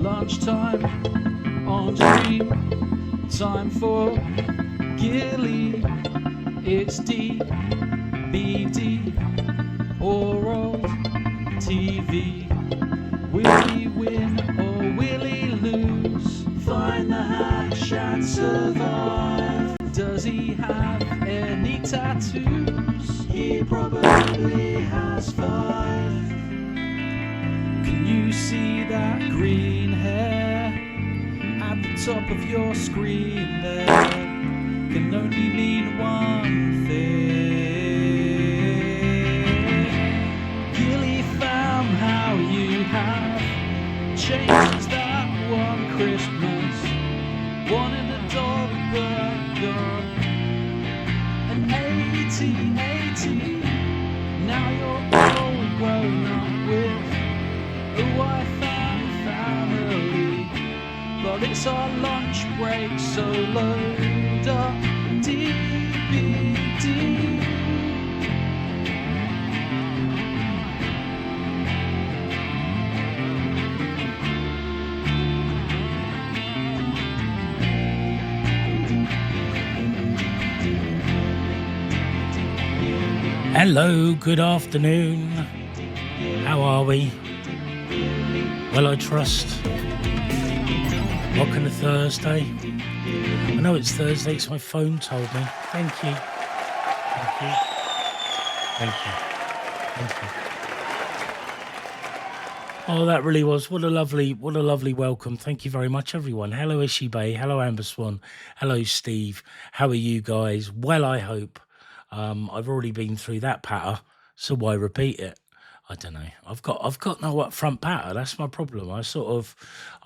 lunchtime on stream. Time for Gilly. It's DBD or old TV. Will he win or will he lose? Find the hash and survive. Does he have any tattoos? He probably has 5. Can you see that green hair at the top of your screen there? Can only mean one thing. Gilly found how you have changed that one Christmas. Wanted a dog but got an 1880. Now you're all grown up with a wife and family, but it's our lunch break, so load up DBD. Hello, good afternoon. How are we? Well, I trust. Welcome to Thursday. I know it's Thursday, it's my phone told me. Thank you. Thank you. Thank you. Thank you. Oh, that really was. What a lovely welcome. Thank you very much, everyone. Hello, Ishi Bay. Hello, Amber Swan. Hello, Steve. How are you guys? Well, I hope. I've already been through that patter, so why repeat it? I don't know. I've got no upfront patter. That's my problem. I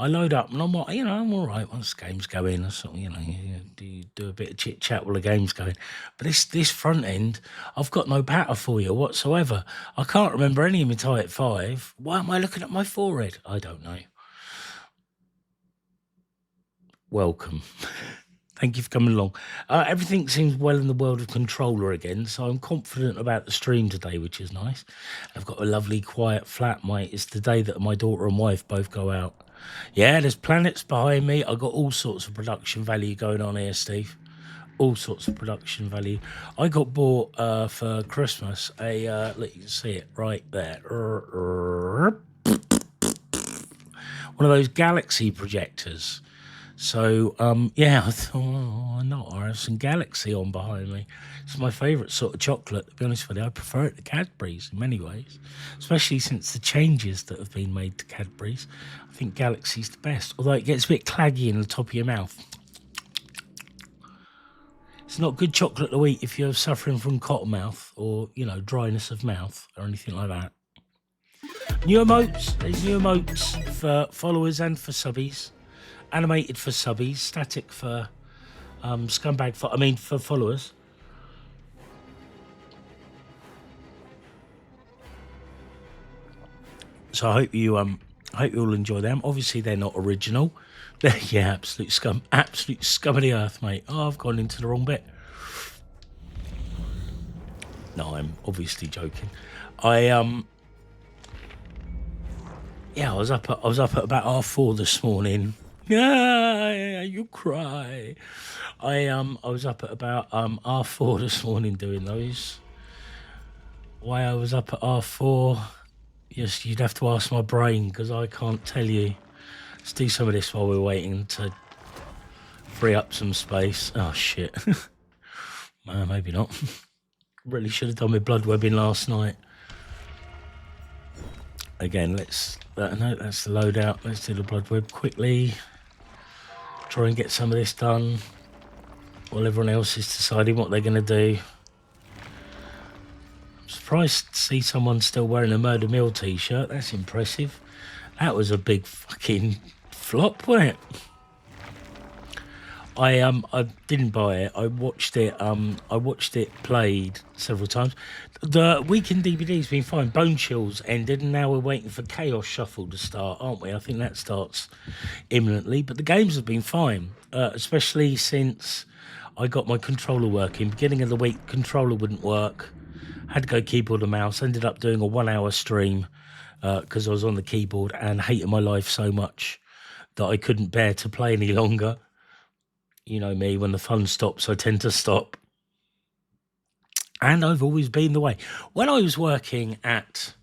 load up and I'm all right once the game's going. I sort of, you do a bit of chit chat while the game's going. But this front end, I've got no patter for you whatsoever. I can't remember any of my tie at 5. Why am I looking at my forehead? I don't know. Welcome. Thank you for coming along. Everything seems well in the world of controller again, so I'm confident about the stream today, which is nice. I've got a lovely, quiet flat, mate. It's the day that my daughter and wife both go out. Yeah, there's planets behind me. I've got all sorts of production value going on here, Steve. All sorts of production value. I got bought for Christmas look, you can see it right there. One of those Galaxy projectors. So, I thought, I have some Galaxy on behind me. It's my favourite sort of chocolate, to be honest with you. I prefer it to Cadbury's in many ways, especially since the changes that have been made to Cadbury's. I think Galaxy's the best, although it gets a bit claggy in the top of your mouth. It's not good chocolate to eat if you're suffering from cotton mouth or, dryness of mouth or anything like that. New emotes. There's new emotes for followers and for subbies. Animated for subbies, static for scumbag for followers. So I hope you all enjoy them. Obviously they're not original. Yeah, absolute scum of the earth, mate. Oh, I've gone into the wrong bit. No, I'm obviously joking. I was up at about 4:30 this morning. Yeah, you cry. I was up at about 4:30 this morning doing those. Why I was up at 4:30? Yes, you'd have to ask my brain because I can't tell you. Let's do some of this while we're waiting to free up some space. Oh shit. Maybe not. Really should have done my blood webbing last night. Again, that's the loadout. Let's do the blood web quickly. Try and get some of this done while everyone else is deciding what they're going to do. I'm surprised to see someone still wearing a Murder Mill t-shirt. That's impressive. That was a big fucking flop, wasn't it? I didn't buy it. I watched it played several times. The weekend DVD's been fine. Bone Chills ended and now we're waiting for Chaos Shuffle to start, aren't we? I think that starts imminently. But the games have been fine, especially since I got my controller working. Beginning of the week, controller wouldn't work. Had to go keyboard and mouse. Ended up doing a 1 hour stream because I was on the keyboard and hated my life so much. that I couldn't bear to play any longer. You know me, when the fun stops, I tend to stop. And I've always been the way. When I was working at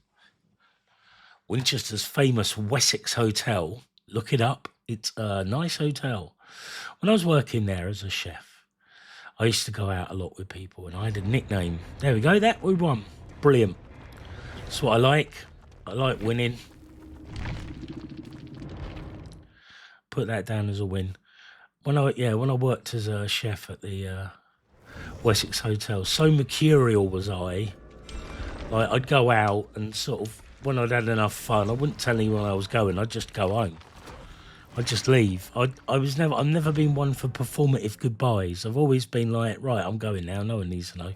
Winchester's famous Wessex Hotel, look it up, it's a nice hotel. When I was working there as a chef, I used to go out a lot with people, and I had a nickname. There we go, that we won. Brilliant. That's what I like. I like winning. Put that down as a win. When I worked as a chef at the Wessex Hotel, so mercurial was I. Like, I'd go out and sort of, when I'd had enough fun, I wouldn't tell anyone I was going. I'd just go home. I'd just leave. I've never been one for performative goodbyes. I've always been like, right, I'm going now. No one needs to know.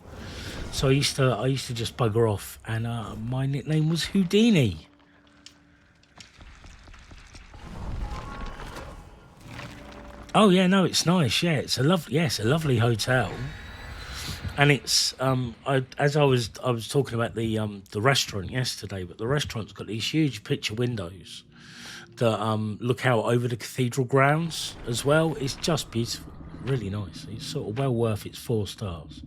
So I used to just bugger off, and my nickname was Houdini. Oh yeah, no, it's nice. Yeah, it's a lovely hotel, and it's I was talking about the restaurant yesterday, but the restaurant's got these huge picture windows that look out over the cathedral grounds as well. It's just beautiful, really nice. It's sort of well worth its 4 stars.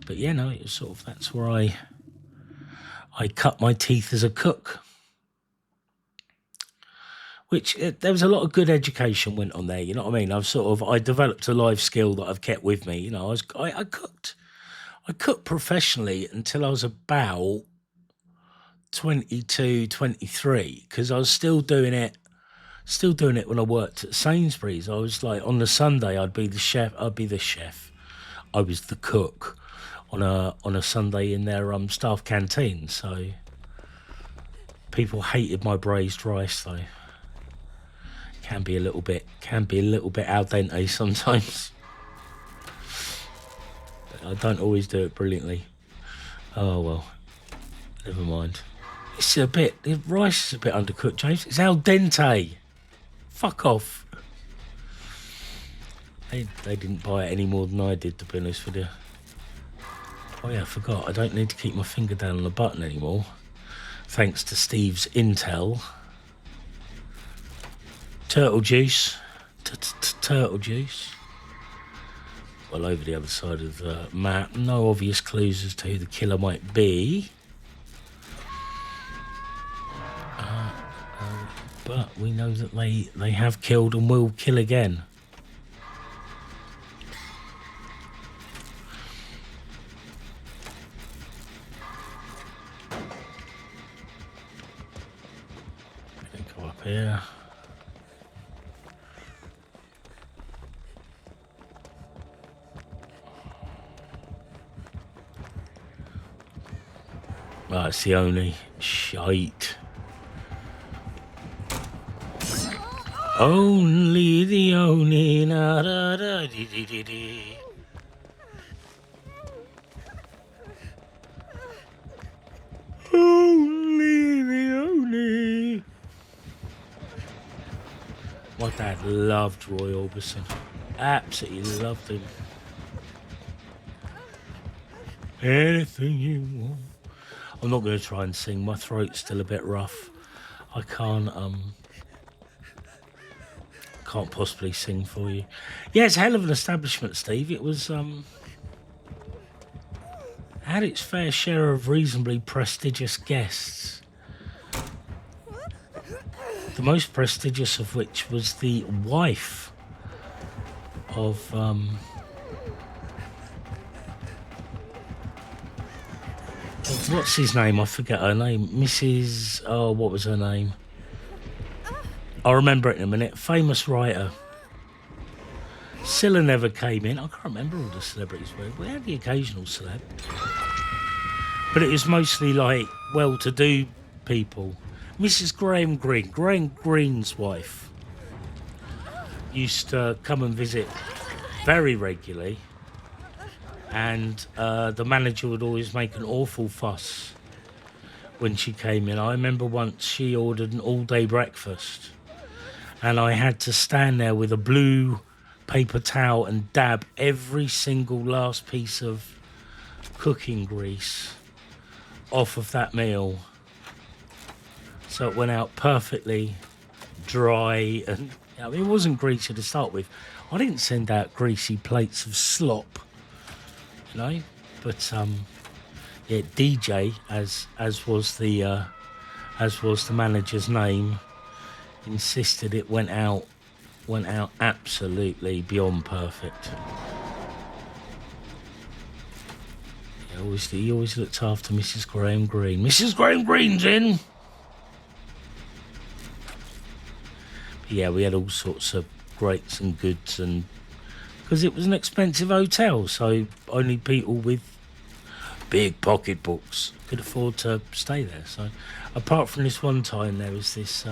But yeah, no, it's sort of, that's where I cut my teeth as a cook. Which there was a lot of good education went on there. You know what I mean? I developed a life skill that I've kept with me. You know, I cooked professionally until I was about 22, 23, because I was still doing it when I worked at Sainsbury's. I was like, on the Sunday, I'd be the chef. I was the cook on a Sunday in their staff canteen. So people hated my braised rice, though. Can be a little bit al dente sometimes. But I don't always do it brilliantly. Oh well, never mind. The rice is a bit undercooked, James. It's al dente. Fuck off. They didn't buy it any more than I did, to be honest with you. Oh yeah, I forgot. I don't need to keep my finger down on the button anymore, thanks to Steve's intel. Turtle juice. Turtle juice. Well, over the other side of the map. No obvious clues as to who the killer might be. But we know that they have killed and will kill again. Go up here. Right, it's the only shite. Only the only na da da dee dee dee dee. Only the only. My dad loved Roy Orbison. Absolutely loved him. Anything you want. I'm not going to try and sing. My throat's still a bit rough. I can't possibly sing for you. Yeah, it's a hell of an establishment, Steve. It was had its fair share of reasonably prestigious guests. The most prestigious of which was the wife of what's his name? I forget her name. Mrs. Oh, what was her name? I'll remember it in a minute. Famous writer. Scylla never came in. I can't remember all the celebrities. We had the occasional celeb. But it was mostly like well-to-do people. Mrs. Graham Greene. Graham Greene's wife used to come and visit very regularly. And the manager would always make an awful fuss when she came in. I remember once she ordered an all-day breakfast, and I had to stand there with a blue paper towel and dab every single last piece of cooking grease off of that meal, so it went out perfectly dry, and I mean, it wasn't greasy to start with. I didn't send out greasy plates of slop, you know, but yeah, DJ, as was the manager's name, insisted it went out absolutely beyond perfect. He always looked after Mrs. Graham Greene. Mrs. Graham Greene's in. But yeah, we had all sorts of greats and goods, and because it was an expensive hotel, so only people with big pocketbooks could afford to stay there. So apart from this one time, there was this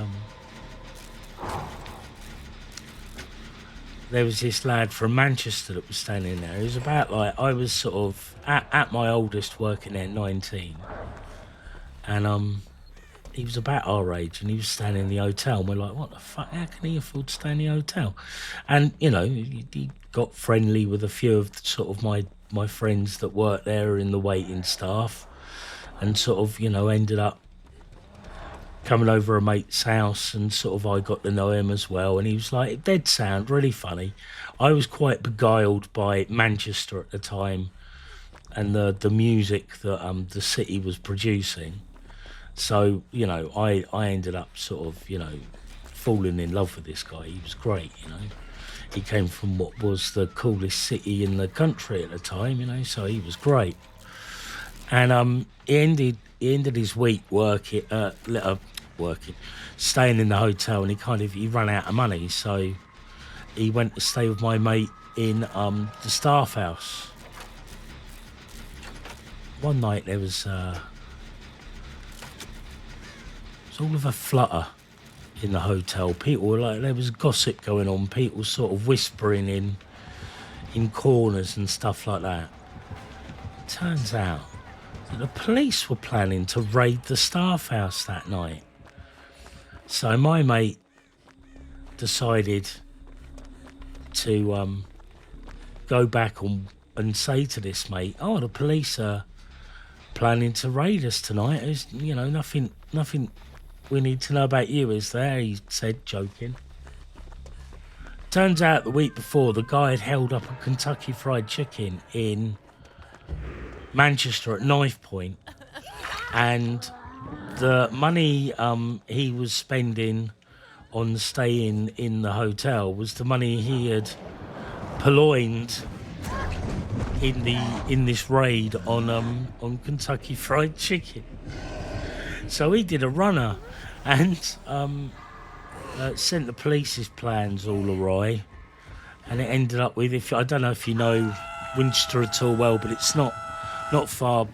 lad from Manchester that was staying in there. He was about like, I was sort of at my oldest working there, 19, and he was about our age, and he was staying in the hotel, and we're like, what the fuck, how can he afford to stay in the hotel? And you know, he got friendly with a few of sort of my friends that worked there in the waiting staff, and sort of, you know, ended up coming over a mate's house, and sort of I got to know him as well, and he was like dead sound, really funny. I was quite beguiled by Manchester at the time and the music that the city was producing. So, you know, I ended up sort of, you know, falling in love with this guy. He was great, you know. He came from what was the coolest city in the country at the time, you know, so he was great. And he ended his week staying in the hotel, and he ran out of money, so he went to stay with my mate in the staff house. One night there was all of a flutter in the hotel. People were like, there was gossip going on, people sort of whispering in corners and stuff like that. Turns out that the police were planning to raid the staff house that night. So my mate decided to go back and say to this mate, oh, the police are planning to raid us tonight. There's, you know, nothing we need to know about you, is there? He said, joking. Turns out the week before, the guy had held up a Kentucky Fried Chicken in Manchester at knife point, and the money he was spending on staying in the hotel was the money he had purloined in this raid on Kentucky Fried Chicken. So he did a runner and sent the police's plans all awry, and it ended up with, I don't know if you know Winchester at all well, but it's not far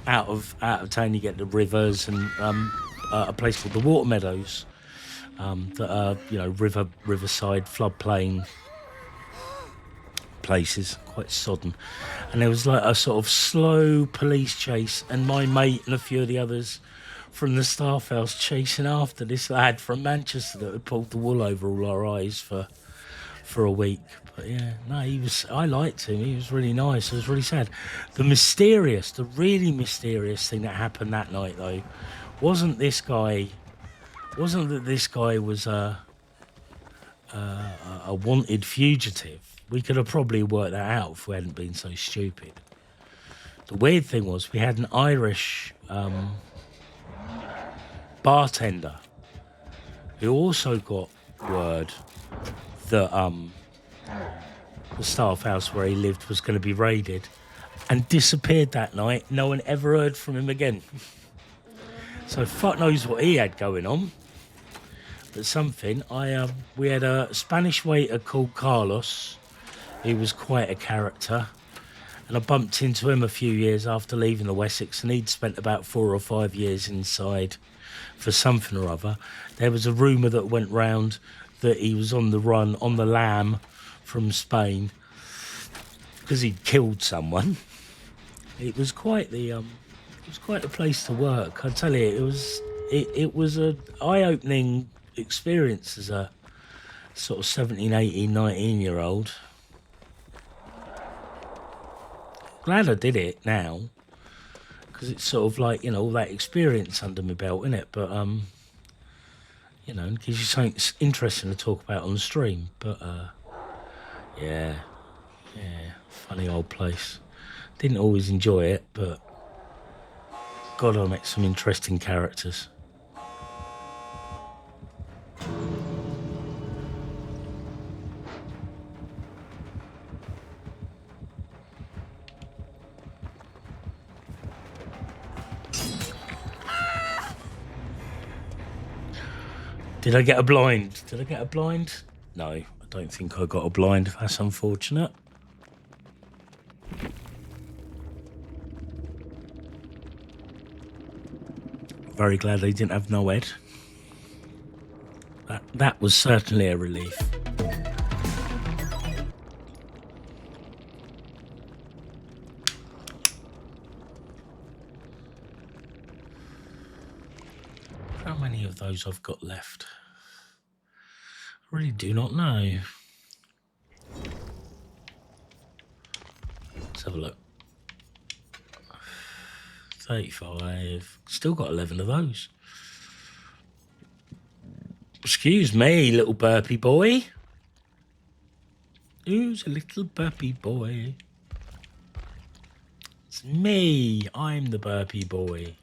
out of town. You get the rivers and a place called the Water Meadows, that are, you know, riverside floodplain places, quite sodden. And there was like a sort of slow police chase, and my mate and a few of the others from the staff house chasing after this lad from Manchester that had pulled the wool over all our eyes for a week. But yeah, no, I liked him. He was really nice. It was really sad. The really mysterious thing that happened that night, though, wasn't that this guy was a wanted fugitive. We could have probably worked that out if we hadn't been so stupid. The weird thing was, we had an Irish bartender who also got word that the staff house where he lived was going to be raided, and disappeared that night. No one ever heard from him again. So fuck knows what he had going on. But something. We had a Spanish waiter called Carlos. He was quite a character, and I bumped into him a few years after leaving the Wessex, and he'd spent about 4 or 5 years inside for something or other. There was a rumour that went round that he was on the run, on the lam from Spain, because he'd killed someone. It was quite a place to work. I tell you, it was a eye-opening experience as a sort of 17, 18, 19-year-old. Glad I did it now, because it's sort of like, you know, all that experience under my belt, innit? But you know, and gives you something interesting to talk about on the stream. But yeah, funny old place. Didn't always enjoy it, but God, I met some interesting characters. Did I get a blind? Did I get a blind? No, I don't think I got a blind. That's unfortunate. Very glad they didn't have no head. That was certainly a relief. How many of those I've got left? I really do not know. Let's have a look. 35. Still got 11 of those. Excuse me, little burpy boy. Who's a little burpy boy? It's me. I'm the burpy boy.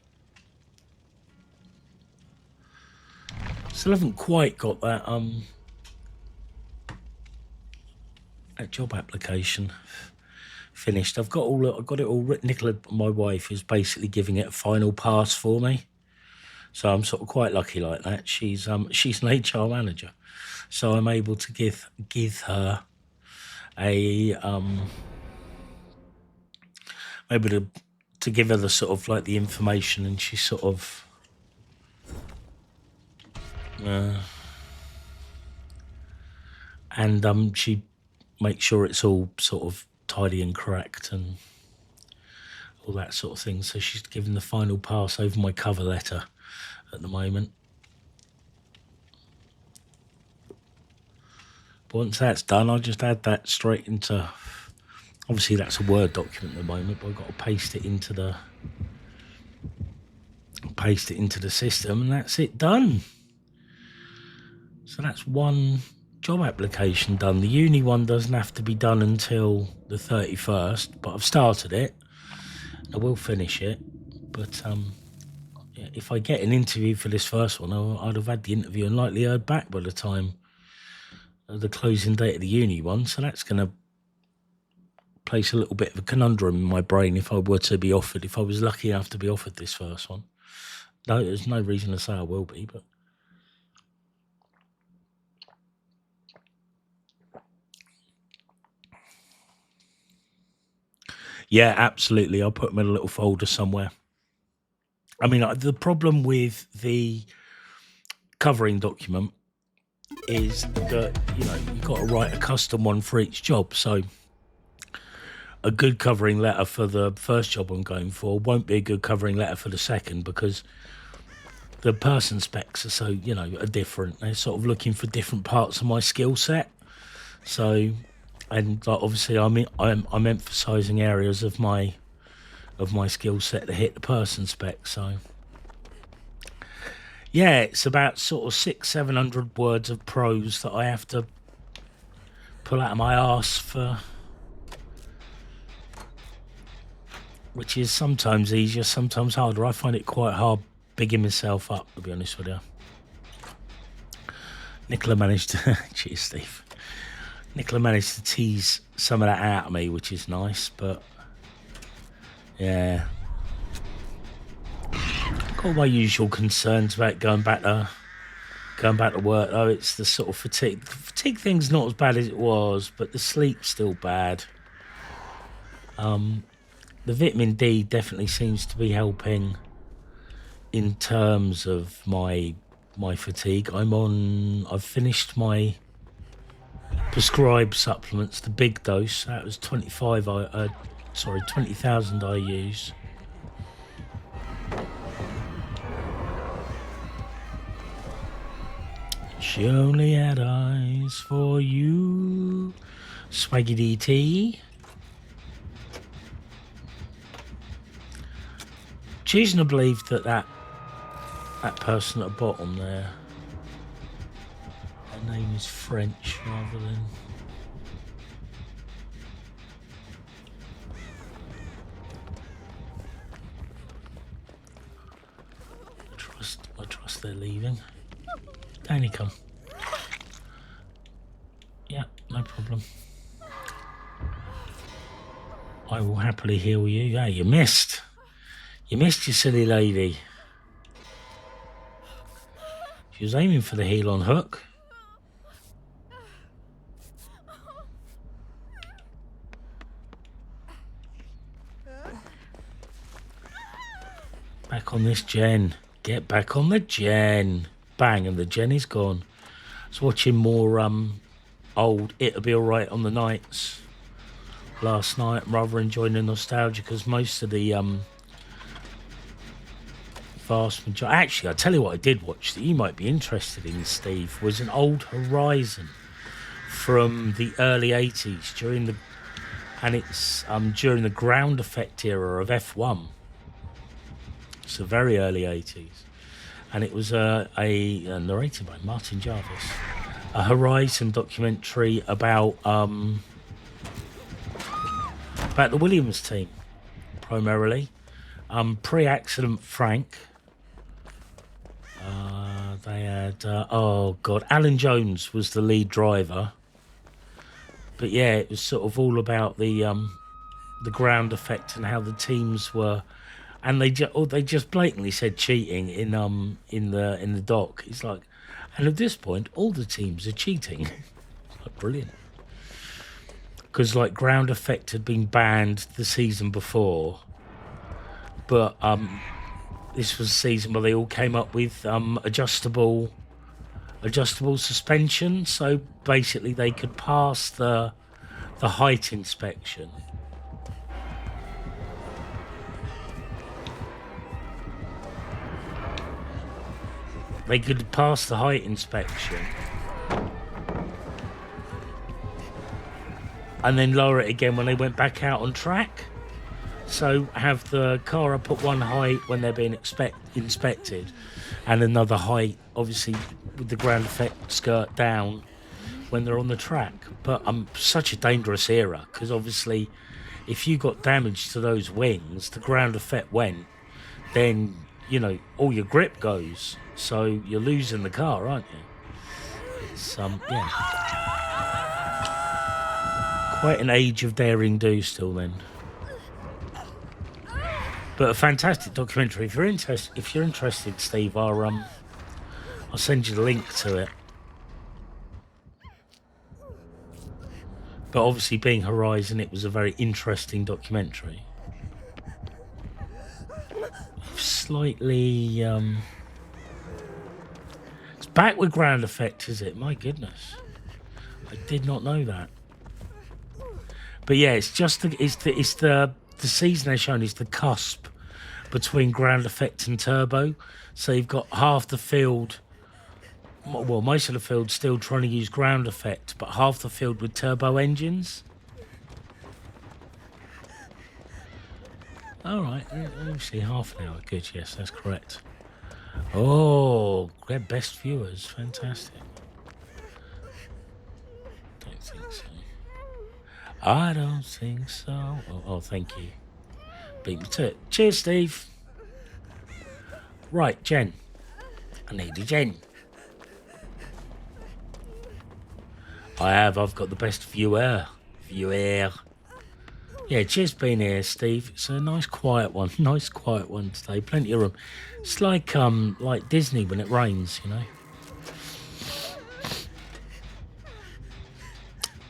Still haven't quite got that that job application finished. I've got it all written. Nicola, my wife, is basically giving it a final pass for me. So I'm sort of quite lucky like that. She's an HR manager, so I'm able to give her a able to give her the sort of like the information, and she sort of and she makes sure it's all sort of tidy and correct and all that sort of thing. So she's giving the final pass over my cover letter at the moment. But once that's done, I'll just add that straight into, obviously that's a Word document at the moment, but I've got to paste it into the system, and that's it done. So that's one job application done. The uni one doesn't have to be done until the 31st, but I've started it. I will finish it, but if I get an interview for this first one, I'd have had the interview and likely heard back by the time of the closing date of the uni one. So that's going to place a little bit of a conundrum in my brain if I were to be offered, if I was lucky enough to be offered this first one. No, there's no reason to say I will be, but yeah, absolutely. I'll put them in a little folder somewhere. I mean, the problem with the covering document is that, you know, you've got to write a custom one for each job. So a good covering letter for the first job I'm going for won't be a good covering letter for the second, because the person specs are so, you know, are different. They're sort of looking for different parts of my skill set. So, and like, obviously I'm emphasising areas of my skill set to hit the person spec. So yeah, it's about sort of 600-700 words of prose that I have to pull out of my arse for, which is sometimes easier, sometimes harder. I find it quite hard bigging myself up, to be honest with you. Nicola managed to cheers, Steve. Nicola managed to tease some of that out of me, which is nice, but yeah. Got my usual concerns about going back to work, though. It's the sort of fatigue. The fatigue thing's not as bad as it was, but the sleep's still bad. The vitamin D definitely seems to be helping in terms of my fatigue. I've finished my prescribed supplements, the big dose. That was 20,000 IUs. She only had eyes for you, Swaggy DT. Choosing to believe that person at the bottom there The name is French rather than... I trust they're leaving. Down you come. Yeah, no problem. I will happily heal you. Yeah, you missed. You missed, you silly lady. She was aiming for the heel on hook. Back on this gen. Get back on the gen. Bang, and the gen is gone. I was watching more old It'll Be Alright on the Nights last night. I'm rather enjoying the nostalgia because most of the vast majority... Actually, I'll tell you what I did watch that you might be interested in, Steve, was an old Horizon from the early 80s during the... And it's during the ground effect era of F1. It's the very early 80s. And it was narrated by Martin Jarvis. A Horizon documentary about the Williams team, primarily. Pre-accident Frank. They had, Alan Jones was the lead driver. But yeah, it was sort of all about the ground effect and how the teams were... And they just blatantly said cheating in the doc. It's like, and at this point, all the teams are cheating. Like, brilliant. Because like ground effect had been banned the season before, but this was a season where they all came up with adjustable suspension. So basically, they could pass the height inspection. They could pass the height inspection and then lower it again when they went back out on track. So have the car up at one height when they're being inspected and another height, obviously, with the ground effect skirt down when they're on the track. But such a dangerous era because obviously if you got damage to those wings, the ground effect went, then, you know, all your grip goes. So you're losing the car, aren't you? It's yeah, quite an age of daring do still then. But a fantastic documentary. If you're interested, Steve, I'll send you the link to it. But obviously, being Horizon, it was a very interesting documentary. Slightly it's back with ground effect, is it? My goodness, I did not know that. But yeah, it's just the season they're showing is the cusp between ground effect and turbo. So you've got half the field, well, most of the field still trying to use ground effect, but half the field with turbo engines. All right, obviously half an hour. Good, yes, that's correct. Oh, great, best viewers, fantastic. Don't think so. I don't think so. Oh, thank you. Beat me to it. Cheers, Steve. Right, Jen. I need a Jen. I've got the best viewer. Yeah, cheers being here, Steve. It's a nice quiet one. Nice quiet one today. Plenty of room. It's like Disney when it rains, you know.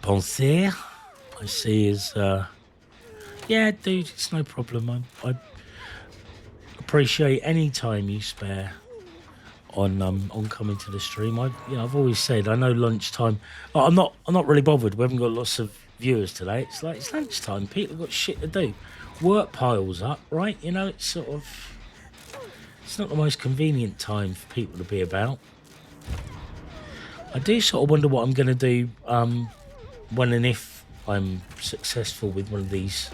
Bonsoir. I see is yeah, dude, it's no problem. I appreciate any time you spare on coming to the stream. I've always said I know lunchtime. I'm not really bothered. We haven't got lots of viewers today. It's like it's lunchtime. People have got shit to do. Work piles up, right? You know, it's sort of not the most convenient time for people to be about. I do sort of wonder what I'm going to do when and if I'm successful with one of these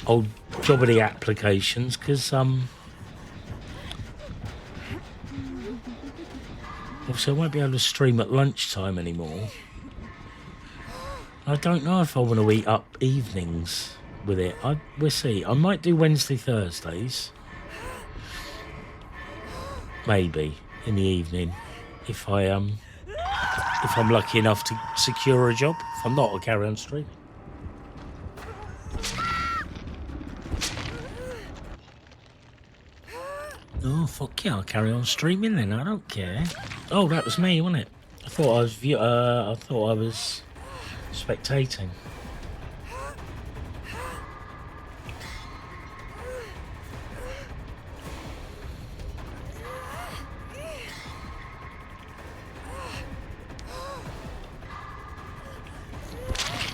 old jobbity applications, because Obviously, I won't be able to stream at lunchtime anymore. I don't know if I want to eat up evenings with it. We'll see. I might do Wednesday, Thursdays. Maybe in the evening, if I'm lucky enough to secure a job. If I'm not, I'll carry on streaming. Oh fuck yeah! I'll carry on streaming then. I don't care. Oh, that was me, wasn't it? I thought I was spectating.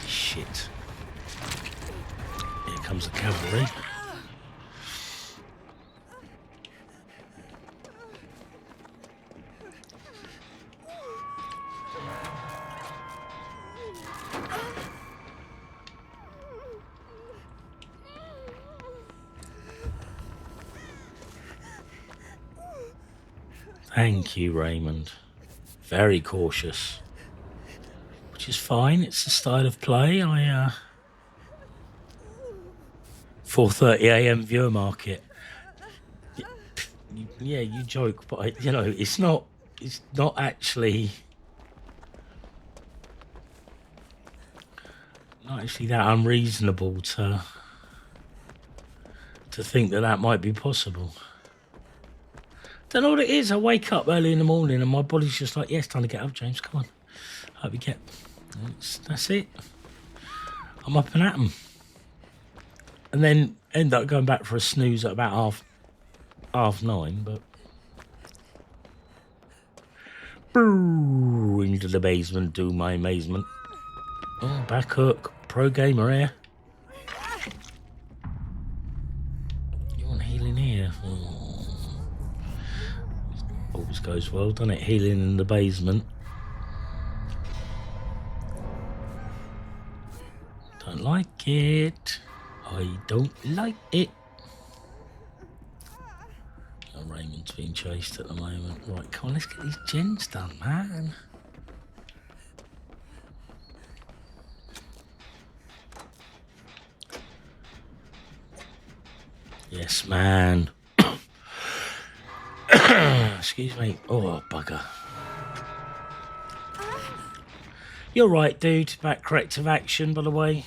Shit. Here comes the cavalry. Thank you, Raymond. Very cautious. Which is fine. It's the style of play. 4:30 a.m. viewer market. Yeah, you joke, but it's not actually that unreasonable to think that might be possible. Don't know what it is. I wake up early in the morning and my body's just like, yeah, it's time to get up, James. Come on. Hope you get. That's it. I'm up and at 'em. And then end up going back for a snooze at about half 9, but. Boo, into the basement, do my amazement. Oh, back hook. Pro gamer here. You want healing here? Oh. Always goes well, doesn't it? Healing in the basement. Don't like it. I don't like it. Oh, Raymond's being chased at the moment. Right, come on, let's get these gens done, man. Yes, man. Excuse me. Oh, bugger. You're right, dude. About corrective action, by the way.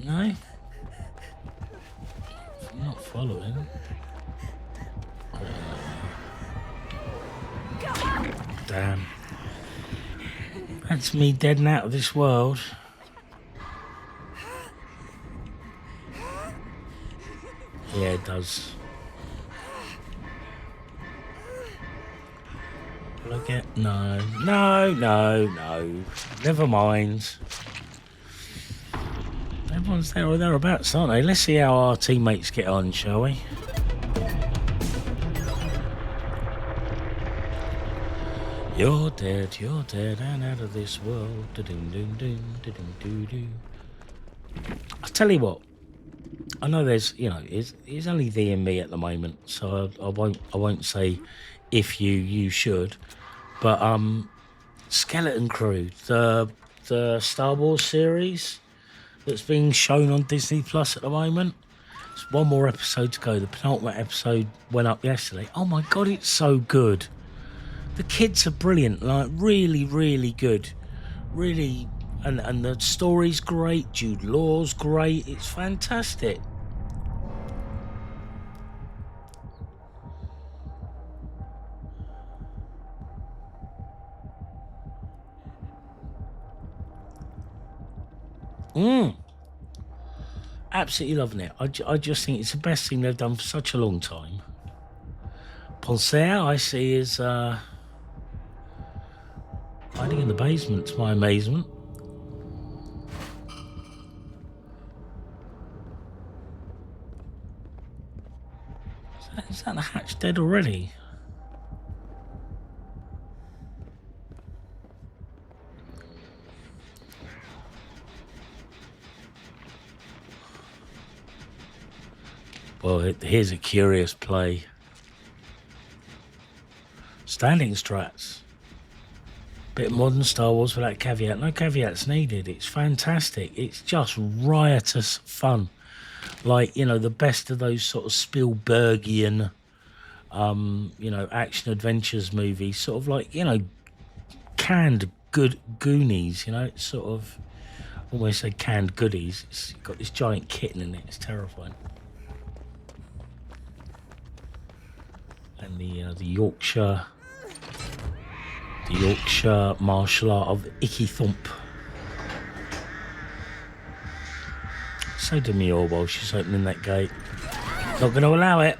No? I'm not following. Damn. That's me dead and out of this world. Yeah, it does. Will I get... No. Never mind. Everyone's there or thereabouts, aren't they? Let's see how our teammates get on, shall we? You're dead, and out of this world. I'll tell you what. I know there's, it's only thee and me at the moment, so I won't say if you should, but Skeleton Crew, the Star Wars series that's being shown on Disney Plus at the moment. There's one more episode to go. The penultimate episode went up yesterday. Oh my god, it's so good. The kids are brilliant, like really, really good. Really, and the story's great. Jude Law's great. It's fantastic. Absolutely loving it. I just think it's the best thing they've done for such a long time. Poncer, I see, is hiding in the basement, to my amazement. Is that the hatch dead already? Well, here's a curious play. Standing strats. Bit of modern Star Wars without caveat. No caveats needed. It's fantastic. It's just riotous fun. Like, you know, the best of those sort of Spielbergian, you know, action adventures movies. Sort of like, you know, canned good Goonies, you know. It's sort of, almost say canned goodies. It's got this giant kitten in it. It's terrifying. And the Yorkshire martial art of Icky Thump. So demure while she's opening that gate. Not going to allow it.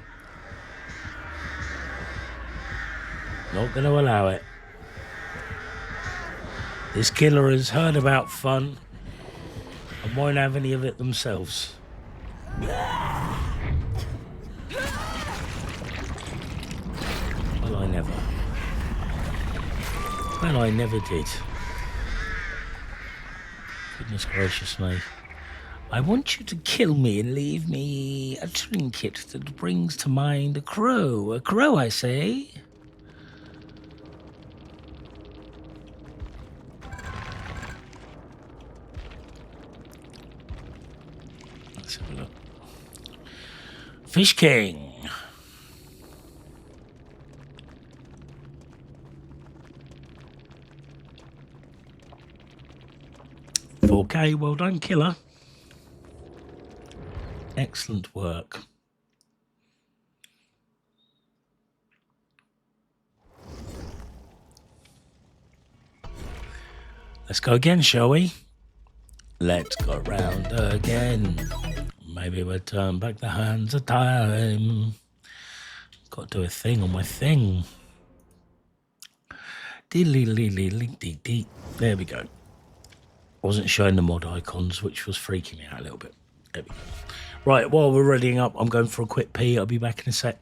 Not going to allow it. This killer has heard about fun and won't have any of it themselves. Well, I never did. Goodness gracious me. I want you to kill me and leave me a trinket that brings to mind a crow. A crow, I say. Let's have a look. Fish King. 4K, well done, killer. Excellent work. Let's go again, shall we? Let's go round again. Maybe we'll turn back the hands of time. Got to do a thing on my thing. There we go. Wasn't showing the mod icons, which was freaking me out a little bit. There we go. Right, while we're readying up, I'm going for a quick pee. I'll be back in a sec.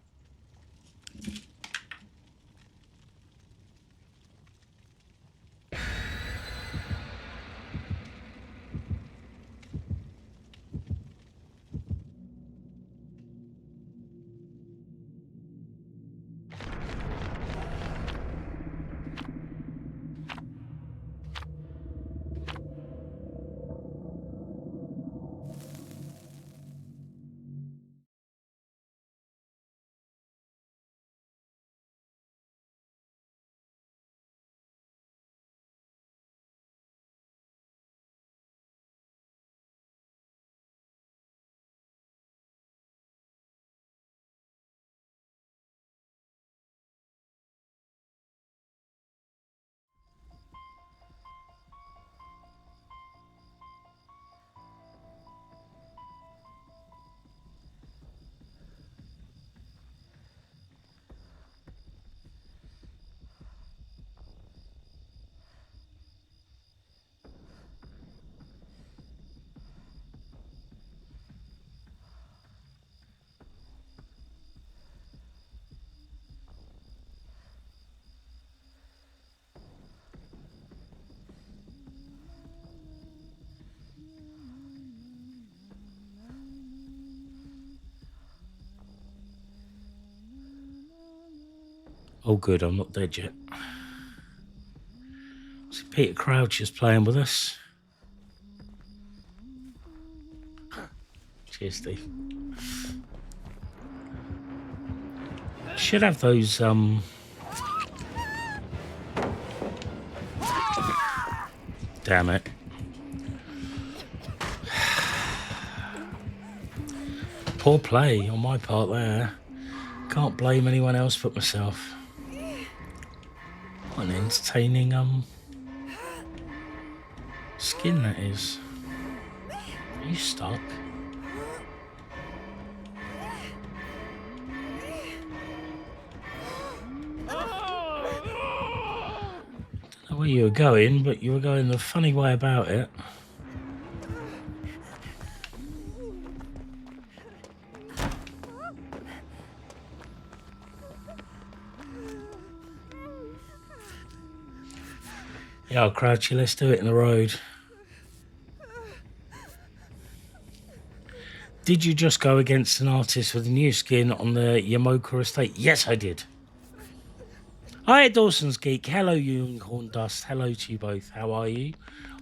Oh, good, I'm not dead yet. See, Peter Crouch is playing with us. Cheers, Steve. Should have those, damn it. Poor play on my part there. Can't blame anyone else but myself. What an entertaining skin that is. Are you stuck? Don't know where you were going, but you were going the funny way about it. Yeah, Crouchy, let's do it in the road. Did you just go against an artist with a new skin on the Yamoka estate? Yes, I did. Hi, Dawson's Geek. Hello, Unicorn Dust. Hello to you both. How are you?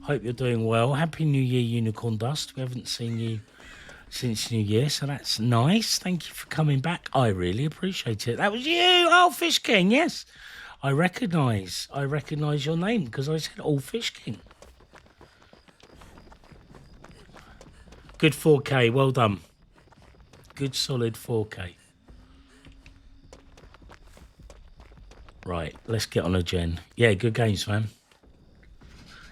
Hope you're doing well. Happy New Year, Unicorn Dust. We haven't seen you since New Year, so that's nice. Thank you for coming back. I really appreciate it. That was you. Oh, Fish King. Yes, I recognise your name because I said, "Oh, Fish King." Good 4K. Well done. Good solid 4K. Right, let's get on a gen. Yeah, good games, man.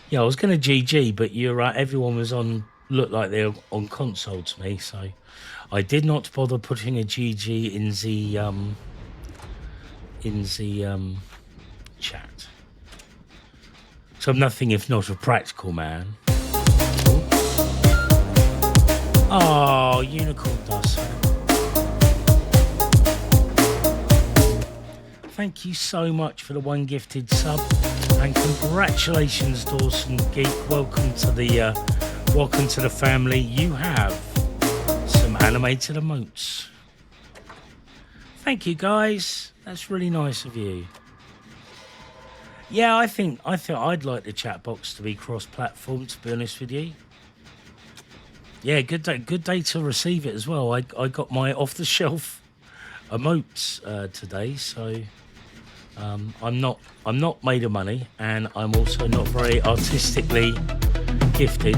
Yeah, I was going to GG, but you're right. Everyone was on, looked like they were on console to me, so I did not bother putting a GG in the chat. So I'm nothing if not a practical man. Oh, Unicorn Dust. Thank you so much for the one gifted sub, and congratulations, Dawson Geek. Welcome to the family. You have some animated emotes. Thank you, guys. That's really nice of you. Yeah, I think I'd like the chat box to be cross-platform. To be honest with you. Yeah, good day to receive it as well. I got my off-the-shelf emotes today, so. I'm not made of money, and I'm also not very artistically gifted.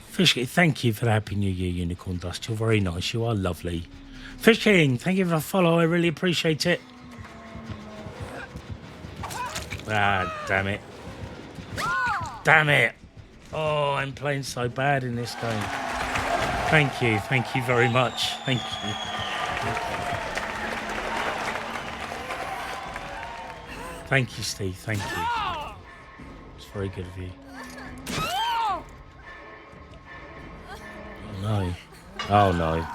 Fish King, thank you for the Happy New Year, Unicorn Dust. You're very nice. You are lovely. Fish King, thank you for the follow. I really appreciate it. Ah, damn it. Damn it. Oh, I'm playing so bad in this game. Thank you very much. Thank you. Thank you, Steve. Thank you. It's very good of you. Oh no. Oh no.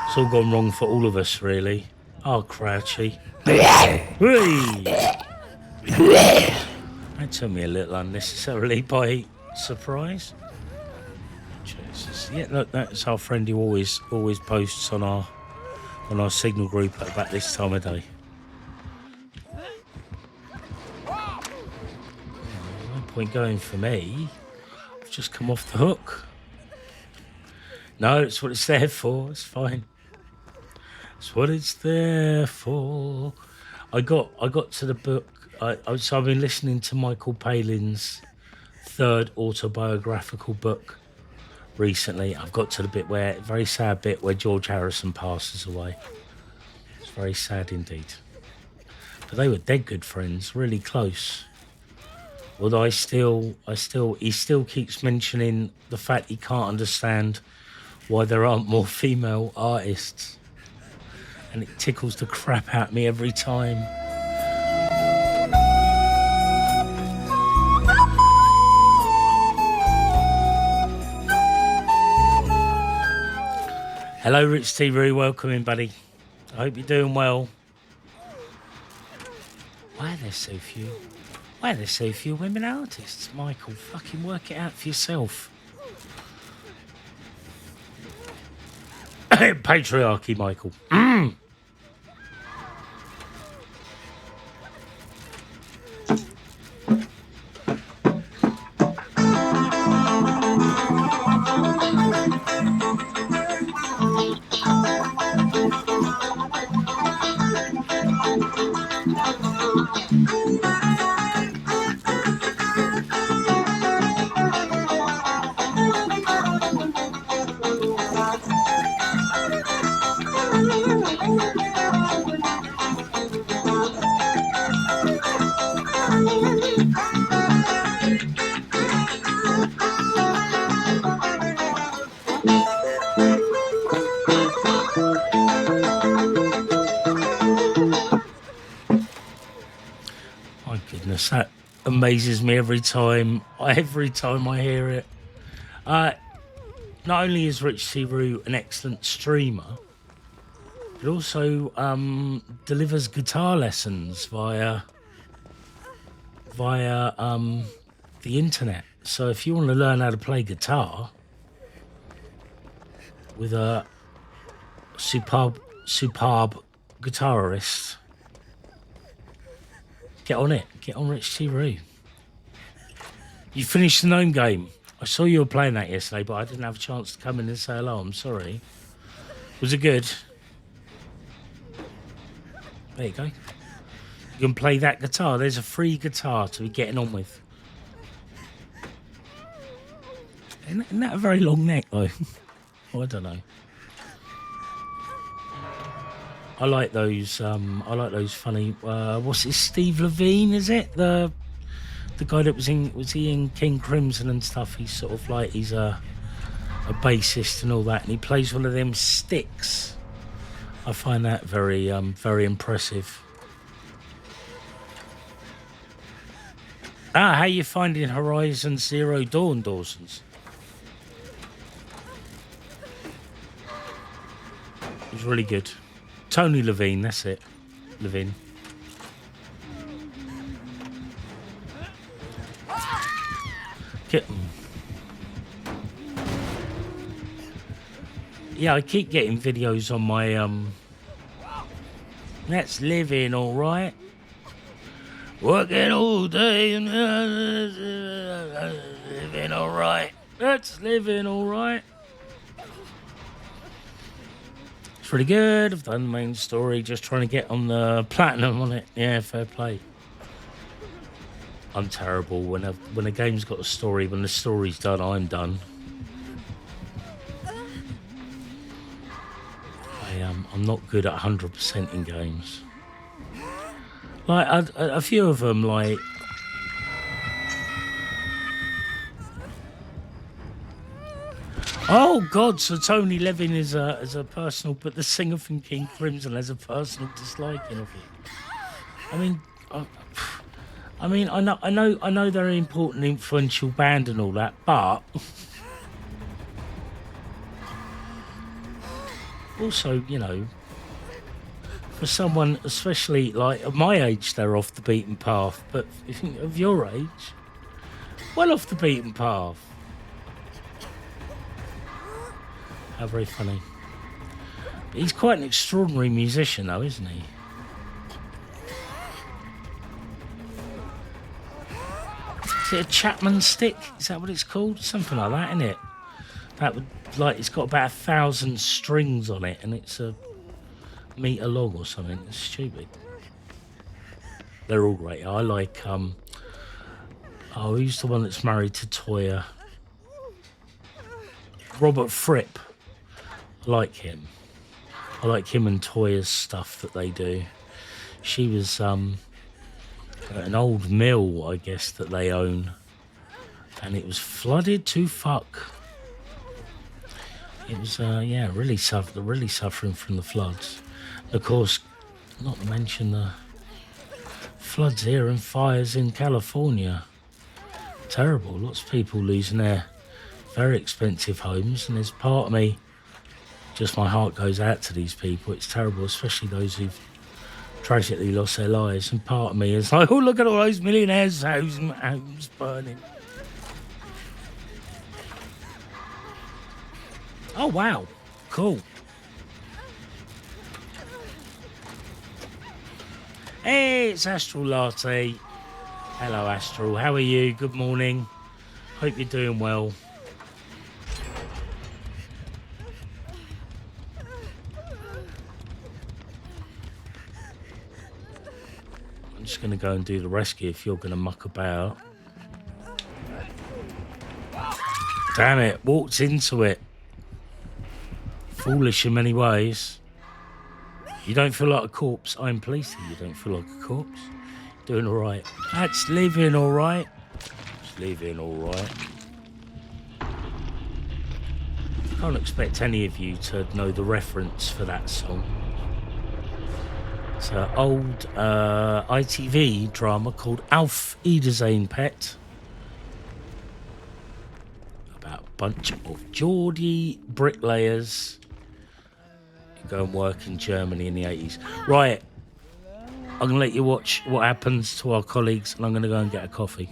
It's all gone wrong for all of us, really. Oh, Crouchy. That took me a little unnecessarily by surprise. Jesus. Yeah, look, that's our friend who always posts on our signal group at about this time of day. No point going for me. I've just come off the hook. No, it's what it's there for. It's fine. It's what it's there for. I got to the book. So I've been listening to Michael Palin's third autobiographical book recently. I've got to the bit where, very sad bit where George Harrison passes away. It's very sad indeed. But they were dead good friends, really close. Although he still keeps mentioning the fact he can't understand why there aren't more female artists. And it tickles the crap out of me every time. Hello, Rich T. Roo. Welcome in, buddy. I hope you're doing well. Why are there so few? Why are there so few women artists? Michael, fucking work it out for yourself. Patriarchy, Michael. That amazes me every time I hear it. Not only is Rich T. Roo an excellent streamer, It also delivers guitar lessons via the internet. So if you want to learn how to play guitar with a superb guitarist, get on it. Get on Rich T. Roo. You finished the gnome game. I saw you were playing that yesterday, but I didn't have a chance to come in and say hello. I'm sorry. Was it good? There you go. You can play that guitar. There's a free guitar to be getting on with. Isn't that a very long neck, though? Oh, I don't know. I like those funny. What's it? Steve Levine, is it? The guy that was he in King Crimson and stuff? He's sort of like he's a bassist and all that, and he plays one of them sticks. I find that very impressive. How you finding Horizon Zero Dawn, Dawson's? It was really good. Tony Levine, that's it. Levine. Yeah, I keep getting videos on my That's living all right. Working all day and living all right. That's living all right. It's pretty good. I've done the main story, just trying to get on the platinum on it. Yeah, fair play. I'm terrible when a game's got a story. When the story's done, I'm done. I'm not good at 100% in games. Like a few of them, like oh God! So Tony Levin is a personal, but the singer from King Crimson has a personal disliking of it. I mean, I know they're an important, influential band and all that, but also, you know, for someone, especially like at my age, they're off the beaten path. But if you of your age, well off the beaten path. How very funny. But he's quite an extraordinary musician, though, isn't he? Is it a Chapman stick? Is that what it's called? Something like that, isn't it? That would, like, it's got about 1,000 strings on it, and it's a metre long or something. It's stupid. They're all great. I like who's the one that's married to Toya? Robert Fripp. I like him. I like him and Toya's stuff that they do. She was an old mill, I guess, that they own, and it was flooded to fuck. It was really suffering from the floods. Of course, not to mention the floods here and fires in California. Terrible. Lots of people losing their very expensive homes, and there's part of me, just my heart goes out to these people. It's terrible, especially those who've tragically lost their lives. And part of me is like, oh, look at all those millionaires' homes burning. Oh, wow. Cool. Hey, it's Astral Latte. Hello, Astral. How are you? Good morning. Hope you're doing well. I'm just going to go and do the rescue if you're going to muck about. Damn it. Walked into it. Foolish in many ways. You don't feel like a corpse. I'm pleased that you don't feel like a corpse. Doing all right. That's living all right. It's living all right. Can't expect any of you to know the reference for that song. It's an old ITV drama called Auf Wiedersehen Pet. About a bunch of Geordie bricklayers go and work in Germany in the 80s. Right, I'm going to let you watch what happens to our colleagues, and I'm going to go and get a coffee.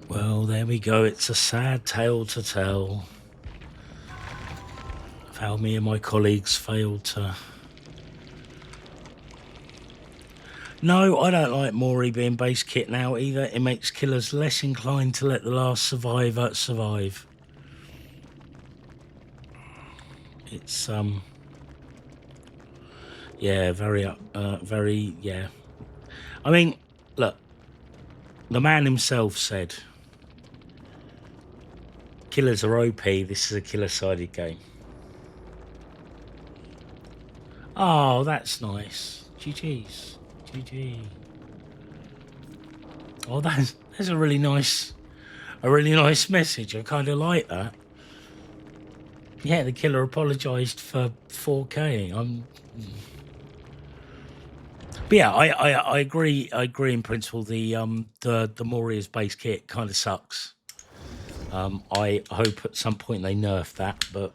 Well, there we go. It's a sad tale to tell of how me and my colleagues failed to... No, I don't like Maury being base kit now either. It makes killers less inclined to let the last survivor survive. It's, yeah, very, yeah. I mean, look, the man himself said, killers are OP, this is a killer-sided game. Oh, that's nice. GG's. GG. Oh, that's a really nice message. I kind of like that. Yeah, the killer apologised for 4K. But yeah, I agree. I agree in principle. The Warriors base kit kind of sucks. I hope at some point they nerf that, but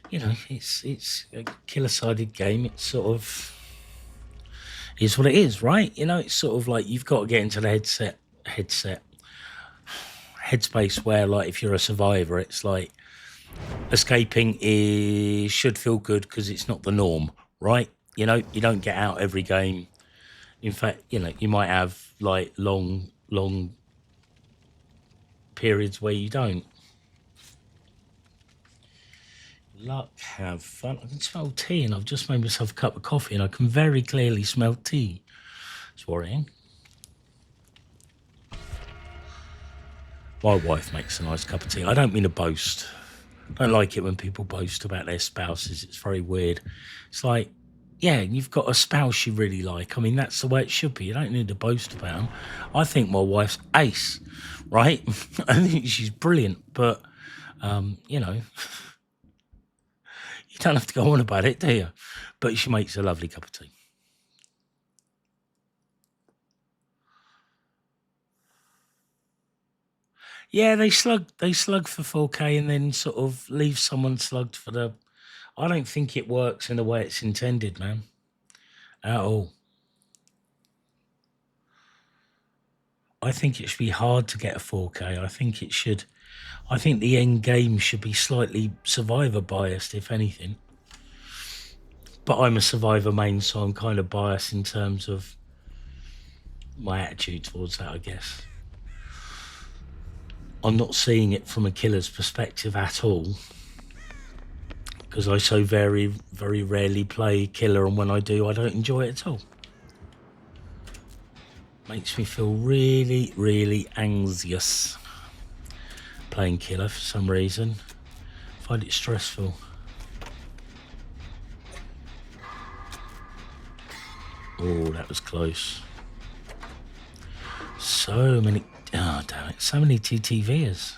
you know, it's a killer-sided game. It's sort of is what it is, right? You know, it's sort of like you've got to get into the headspace where, like, if you're a survivor, it's like escaping should feel good because it's not the norm, right? You know, you don't get out every game. In fact, you know, you might have like long periods where you don't. Luck, have fun. I can smell tea, and I've just made myself a cup of coffee, and I can very clearly smell tea. It's worrying. My wife makes a nice cup of tea. I don't mean to boast. I don't like it when people boast about their spouses. It's very weird. It's like, yeah, you've got a spouse you really like. I mean, that's the way it should be. You don't need to boast about them. I think my wife's ace, right? I think she's brilliant, but, you know, you don't have to go on about it, do you? But she makes a lovely cup of tea. Yeah, they slug for 4K and then sort of leave someone slugged for the... I don't think it works in the way it's intended, man. At all. I think it should be hard to get a 4K. I think the end game should be slightly survivor biased, if anything. But I'm a survivor main, so I'm kind of biased in terms of my attitude towards that, I guess. I'm not seeing it from a killer's perspective at all, because I so very, very rarely play killer, and when I do, I don't enjoy it at all. Makes me feel really, really anxious playing killer for some reason. Find it stressful. Oh, that was close. So many... Oh, damn it. So many TTVers.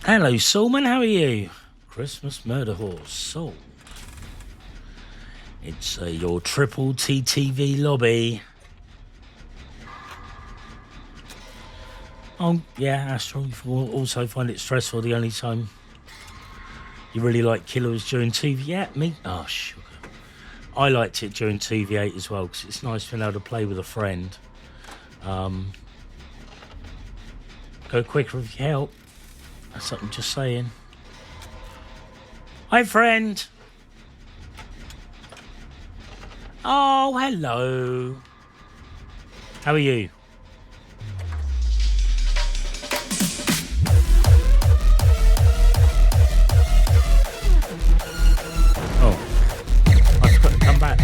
Hello, Soulman. How are you? Christmas Murder Horse. Soul. It's your triple TTV lobby. Oh, yeah, Astral. You also find it stressful the only time you really like killers during TV. Yeah, me. Oh, sugar. I liked it during TV8 as well, because it's nice being able to play with a friend. Go quicker if you help. That's what I'm just saying. Hi, friend. Oh, hello. How are you? Oh, I forgot to come back.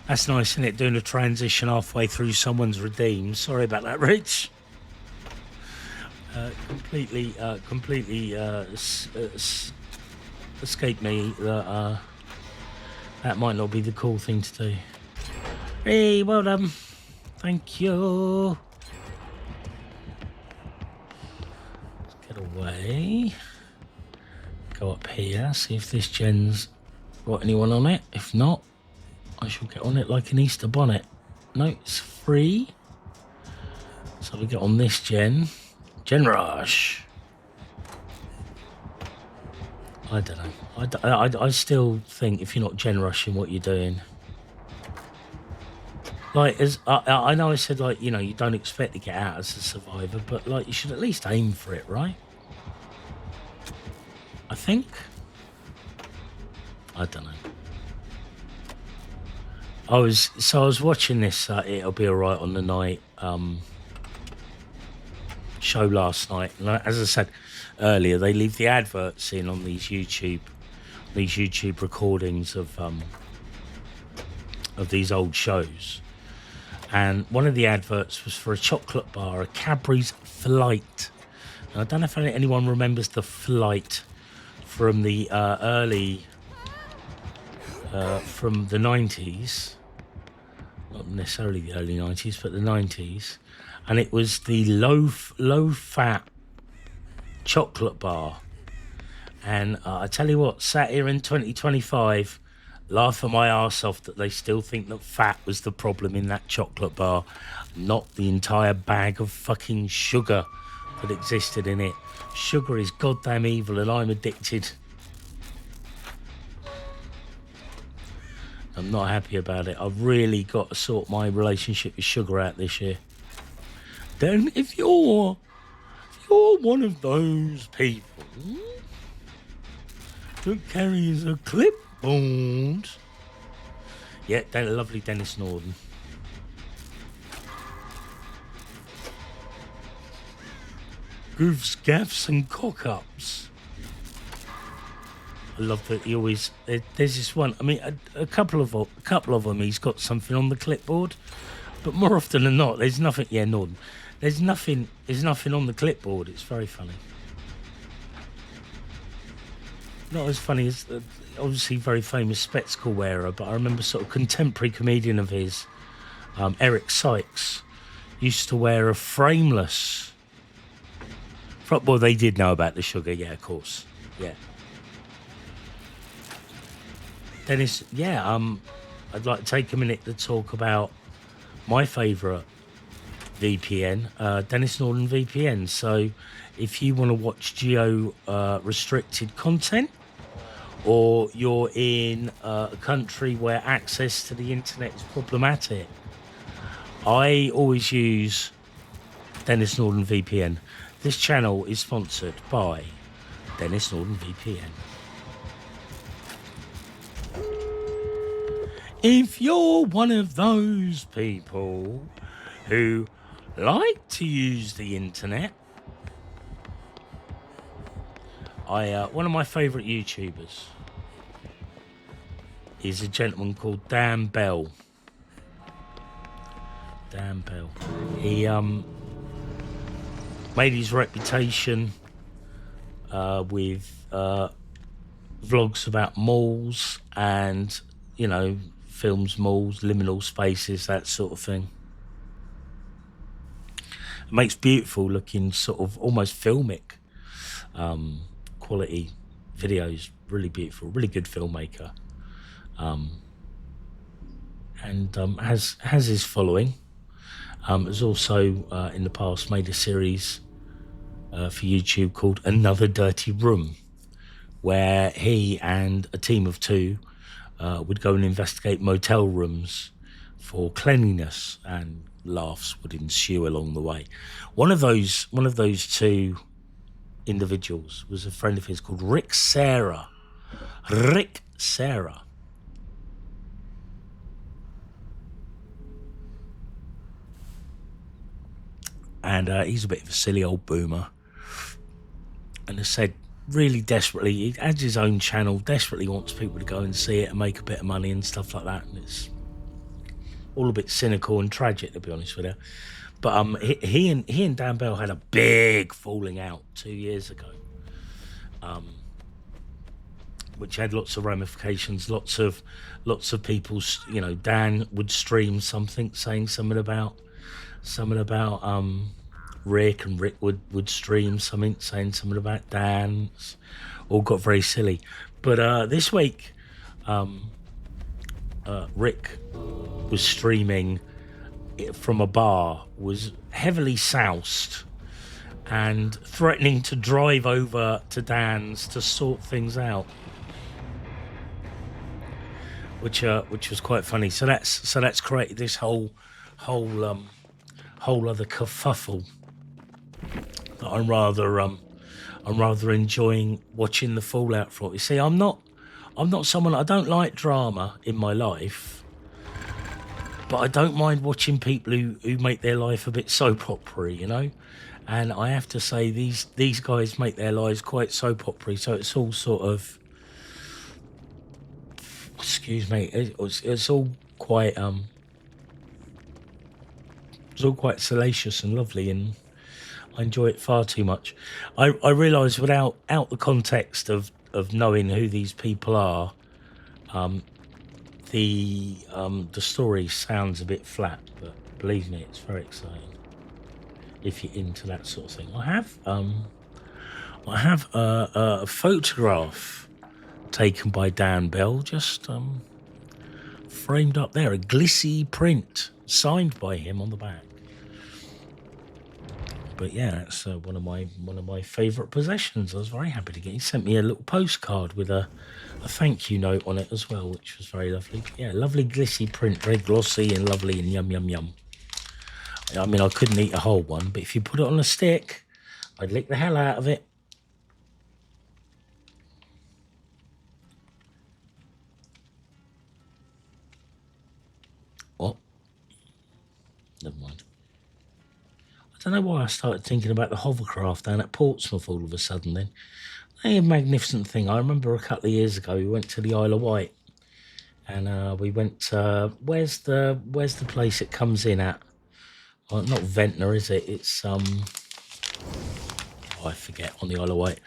That's nice, isn't it? Doing a transition halfway through someone's redeem. Sorry about that, Rich. Completely escaped me that that might not be the cool thing to do. Hey, well done. Thank you. Let's get away. Go up here, see if this gen's got anyone on it. If not, I shall get on it like an Easter bonnet. No, it's free. So we get on this gen. Gen Rush. I don't know. I still think if you're not Gen Rushing, what you're doing. Like, as I know I said, like, you know, you don't expect to get out as a survivor, but, like, you should at least aim for it, right? I think. I don't know. I was watching this, It'll Be Alright on the Night show last night, and as I said earlier, they leave the adverts in on these YouTube recordings of these old shows, and one of the adverts was for a chocolate bar, a Cadbury's Flight. Now, I don't know if anyone remembers the Flight from the from the 90s, not necessarily the early 90s, but the 90s. And it was the low-fat chocolate bar. And I tell you what, sat here in 2025, laugh at my arse off that they still think that fat was the problem in that chocolate bar, not the entire bag of fucking sugar that existed in it. Sugar is goddamn evil, and I'm addicted. I'm not happy about it. I've really got to sort my relationship with sugar out this year. Then if you're one of those people that carries a clipboard, yeah, lovely Dennis Norden. Goofs, gaffs and cock-ups. I love that he always, there's this one, I mean, a couple of them he's got something on the clipboard, but more often than not there's nothing. Yeah, Norden, there's nothing on the clipboard. It's very funny. Not as funny as obviously very famous spectacle wearer, but I remember sort of contemporary comedian of his, Eric Sykes, used to wear a frameless. Well, they did know about the sugar, yeah, of course, yeah. Dennis, yeah, I'd like to take a minute to talk about my favourite VPN, Dennis Norden VPN. So if you want to watch geo restricted content, or you're in a country where access to the internet is problematic, I always use Dennis Norden VPN. This channel is sponsored by Dennis Norden VPN. If you're one of those people who like to use the internet, one of my favourite YouTubers is a gentleman called Dan Bell. Dan Bell. He made his reputation with vlogs about malls and, you know, films, malls, liminal spaces, that sort of thing. It makes beautiful looking, sort of almost filmic quality videos. Really beautiful, really good filmmaker. And has his following. Has also in the past made a series for YouTube called Another Dirty Room, where he and a team of two would go and investigate motel rooms for cleanliness, and laughs would ensue along the way. One of those two individuals was a friend of his called Rick Sarah. Rick Sarah. And he's a bit of a silly old boomer. And has said really desperately, he has his own channel, desperately wants people to go and see it and make a bit of money and stuff like that. And it's all a bit cynical and tragic, to be honest with you. But he and Dan Bell had a big falling out 2 years ago, which had lots of ramifications. Lots of people, you know, Dan would stream something saying something about Rick, and Rick would stream something saying something about Dan. It's all got very silly. But this week, Rick was streaming from a bar, was heavily soused and threatening to drive over to Dan's to sort things out, which was quite funny. So that's created this whole other kerfuffle that I'm rather enjoying watching the fallout for. You see, I'm not someone, I don't like drama in my life, but I don't mind watching people who make their life a bit soap opera, you know. And I have to say, these guys make their lives quite soap opera. So it's all sort of, excuse me, it's all quite salacious and lovely, and I enjoy it far too much. I realise without the context of knowing who these people are, the story sounds a bit flat, but believe me, it's very exciting if you're into that sort of thing. I have a photograph taken by Dan Bell, just framed up there, a glissy print signed by him on the back. But yeah, that's one of my favourite possessions. I was very happy to get. He sent me a little postcard with a thank you note on it as well, which was very lovely. But yeah, lovely glissy print, very glossy and lovely, and yum yum yum. I mean, I couldn't eat a whole one, but if you put it on a stick, I'd lick the hell out of it. What? Never mind. I don't know why I started thinking about the hovercraft down at Portsmouth all of a sudden then. They're a magnificent thing. I remember a couple of years ago we went to the Isle of Wight, and we went where's the place it comes in at? Well, not Ventnor, is it? It's I forget, on the Isle of Wight.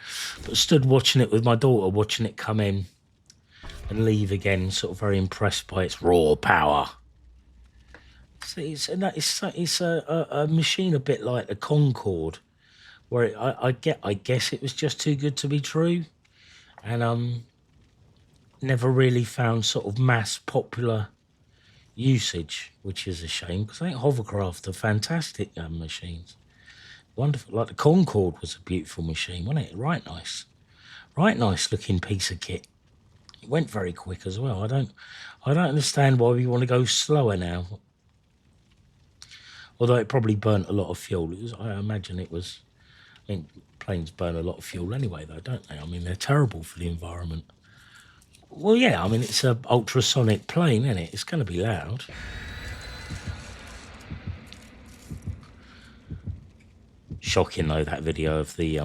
But stood watching it with my daughter, watching it come in and leave again, sort of very impressed by its raw power. It's a machine a bit like the Concorde, where I guess it was just too good to be true, and never really found sort of mass popular usage, which is a shame, because I think hovercraft are fantastic machines, wonderful. Like the Concorde was a beautiful machine, wasn't it? Right nice looking piece of kit. It went very quick as well. I don't understand why we want to go slower now. Although it probably burnt a lot of fuel. I imagine it was. I mean, planes burn a lot of fuel anyway, though, don't they? I mean, they're terrible for the environment. Well, yeah, I mean, it's an ultrasonic plane, isn't it? It's going to be loud. Shocking, though, that video of the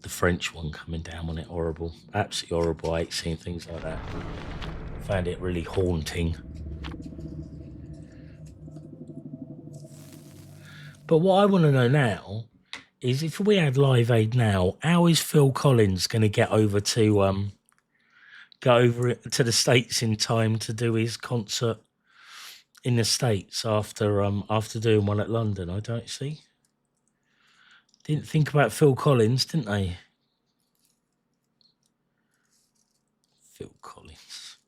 French one coming down on it. Horrible. Absolutely horrible. I hate seeing things like that. Found it really haunting. But what I want to know now is, if we had Live Aid now, how is Phil Collins going to get over to the States in time to do his concert in the States after doing one at London? I don't see. Didn't think about Phil Collins, didn't they? Phil Collins.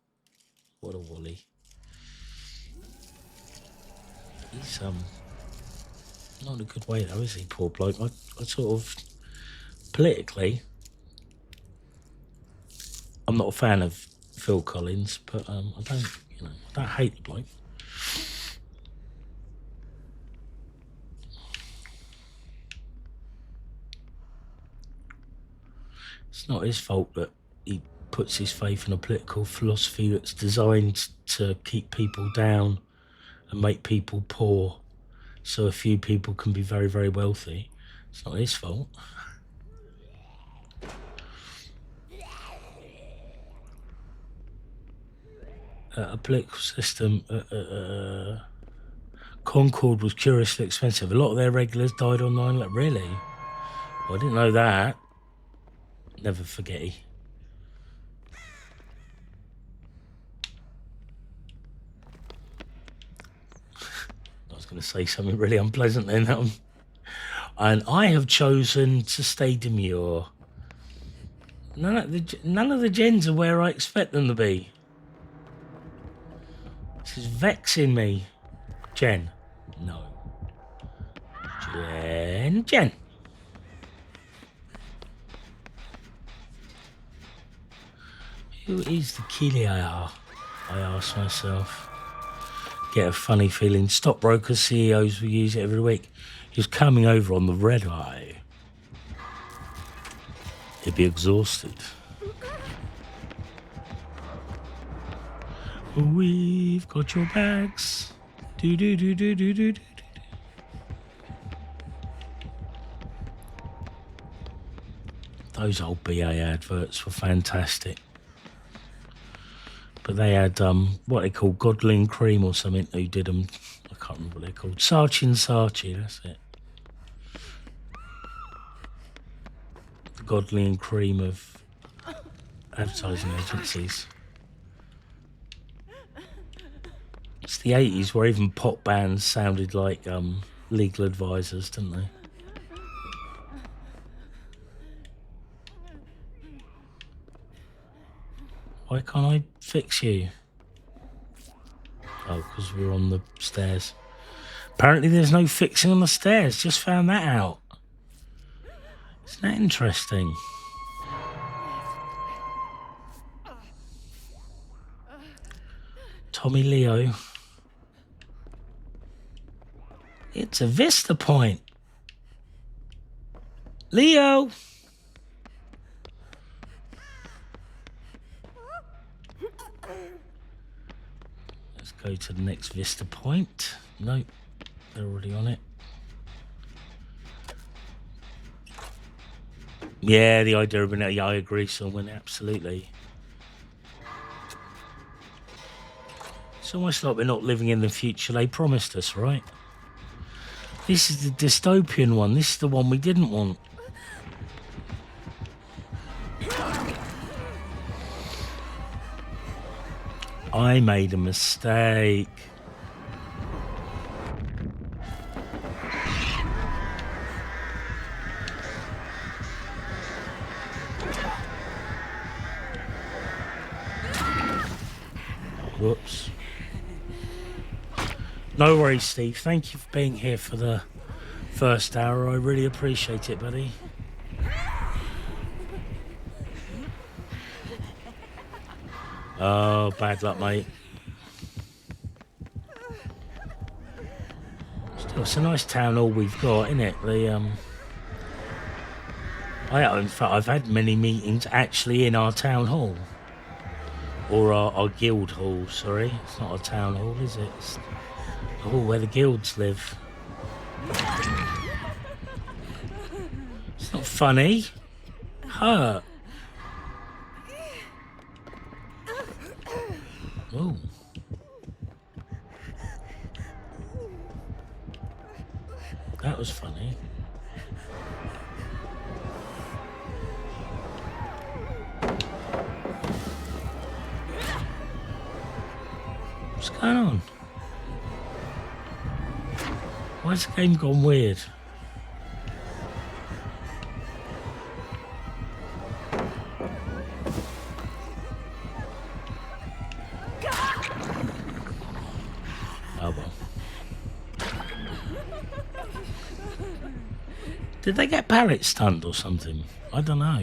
What a wally. He's not in a good way though, is he, poor bloke? I sort of, politically, I'm not a fan of Phil Collins, but I don't hate the bloke. It's not his fault that he puts his faith in a political philosophy that's designed to keep people down and make people poor so a few people can be very, very wealthy. It's not his fault. A political system, Concord was curiously expensive. A lot of their regulars died on 9/11. Really? Well, I didn't know that. Never forgetty. I was going to say something really unpleasant then. And I have chosen to stay demure. None of the gens are where I expect them to be. This is vexing me. Jen. No. Jen. Who is the killer? I ask myself. Get a funny feeling. Stockbrokers, CEOs will use it every week. He's coming over on the red eye. He'd be exhausted. We've got your bags. Do do do do do do do. Those old BA adverts were fantastic. But they had what they call Godly and Cream or something who did them. I can't remember what they're called. Saatchi and Saatchi, that's it. The Godly and Cream of advertising agencies. It's the 80s where even pop bands sounded like legal advisors, didn't they? Why can't I fix you? Oh, because we're on the stairs. Apparently there's no fixing on the stairs. Just found that out. Isn't that interesting? Tommy Leo. It's a Vista Point. Leo! Let's go to the next Vista Point. Nope, they're already on it. Yeah, the idea of it, yeah, I agree, Solomon, absolutely. It's almost like we're not living in the future they promised us, right? This is the dystopian one. This is the one we didn't want. I made a mistake. Whoops. No worries, Steve. Thank you for being here for the first hour. I really appreciate it, buddy. Oh, bad luck, mate. Still, it's a nice town hall we've got, isn't it? In fact, I've had many meetings actually in our town hall. Or our guild hall, sorry. It's not a town hall, is it? It's the hall where the guilds live. It's not funny. Hurt. Oh. That was funny. What's going on? Why's the game gone weird? Oh well. Did they get parrot stunned or something? I don't know.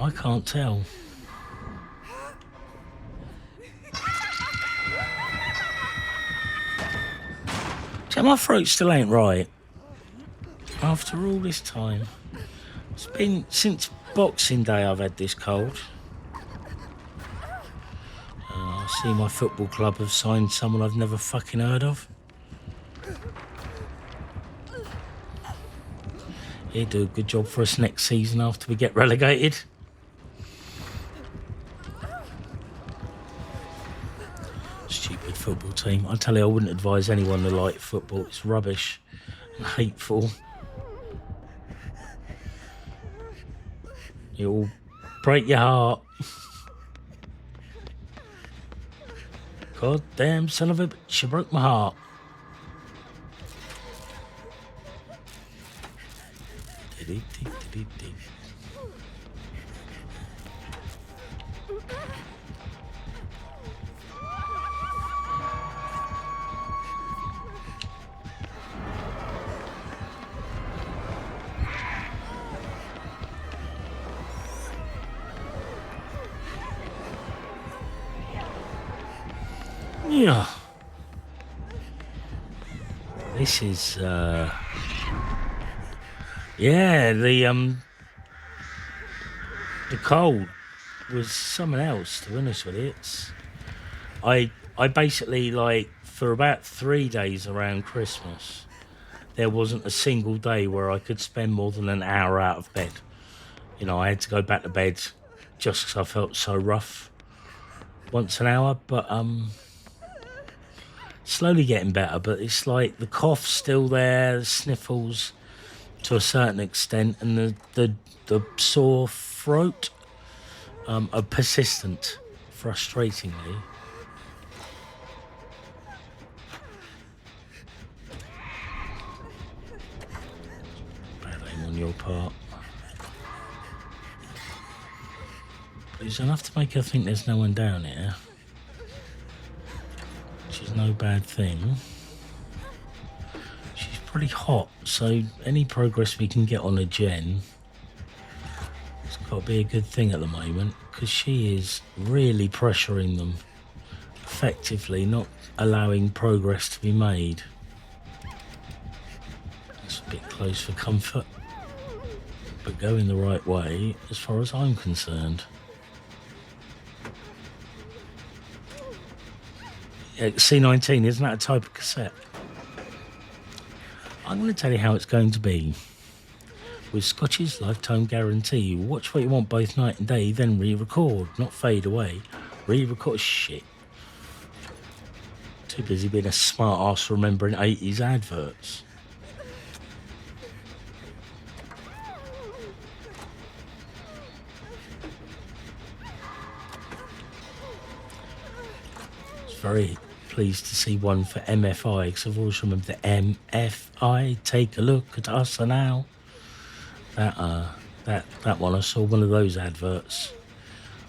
I can't tell. My throat still ain't right. After all this time. It's been since Boxing Day I've had this cold. I see my football club have signed someone I've never fucking heard of. He'll do a good job for us next season after we get relegated. Stupid football team. I tell you, I wouldn't advise anyone to like football. It's rubbish and hateful. It'll break your heart. God damn son of a bitch, you broke my heart. Yeah. This is yeah, the cold was something else, to be honest with you. I basically, like, for about 3 days around Christmas, there wasn't a single day where I could spend more than an hour out of bed. You know, I had to go back to bed just because I felt so rough once an hour, but slowly getting better. But it's like the cough's still there, the sniffles to a certain extent, and the sore throat are persistent, frustratingly. Bad aim on your part. But it's enough to make her think there's no one down here, which is no bad thing. She's pretty hot, so any progress we can get on a gen, it's got to be a good thing at the moment, because she is really pressuring them effectively, not allowing progress to be made. It's a bit close for comfort, but going the right way as far as I'm concerned. C19, isn't that a type of cassette? I'm going to tell you how it's going to be. With Scotch's lifetime guarantee, you watch what you want both night and day, then re-record, not fade away. Re-record shit. Too busy being a smart ass remembering 80s adverts. Very pleased to see one for MFI, because I've always remembered the MFI. Take a look at us now. That one, I saw one of those adverts.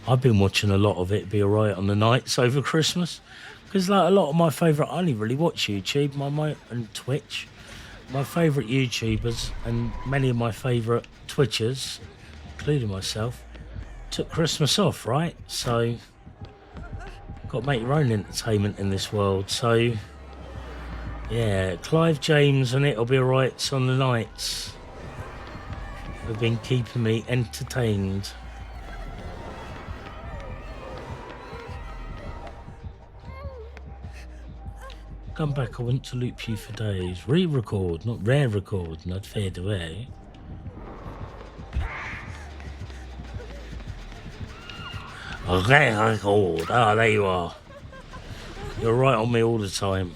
I've been watching a lot of it. Be alright on the nights over Christmas, because like a lot of my favourite, I only really watch YouTube, and Twitch. My favourite YouTubers and many of my favourite Twitchers, including myself, took Christmas off, right? So got to make your own entertainment in this world. So yeah, Clive James and It'll Be Alright's on the nights have been keeping me entertained. Come back, I want to loop you for days. Re-record, not rare record, not fade away. Record. Ah, there you are. You're right on me all the time.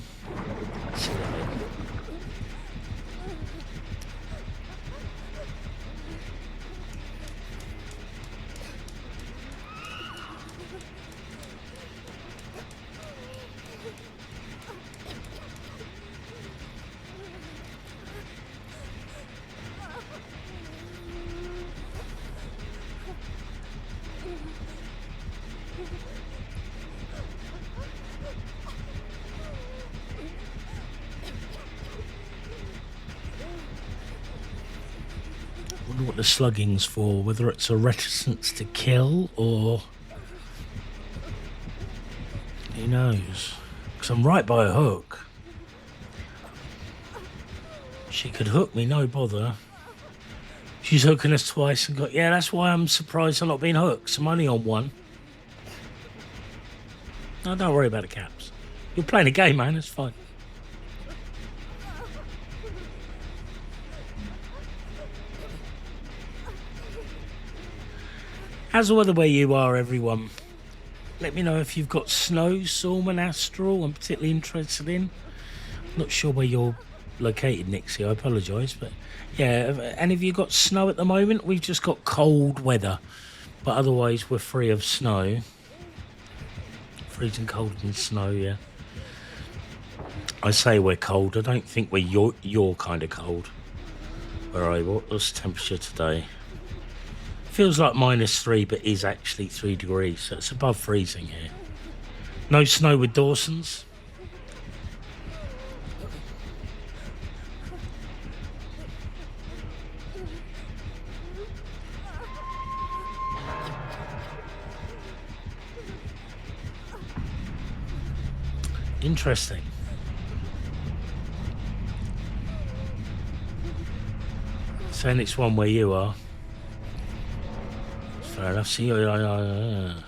What the slugging's for, whether it's a reticence to kill or who knows, because I'm right by a hook. She could hook me, no bother. She's hooking us twice and got, yeah, that's why I'm surprised I'm not being hooked. I'm only on one. No, don't worry about the caps. You're playing a game, man. It's fine. How's the weather where you are, everyone? Let me know if you've got snow, storm and astral. I'm particularly interested in. Not sure where you're located, Nixie. I apologise, but yeah, any of you got snow at the moment? We've just got cold weather, but otherwise we're free of snow. Freezing cold and snow, yeah. I say we're cold. I don't think we're your kind of cold. Where are you? What's the temperature today? Feels like -3, but is actually 3 degrees, so it's above freezing here. No snow with Dawson's. Interesting. Saying it's one where you are. Fair enough. See, I'm not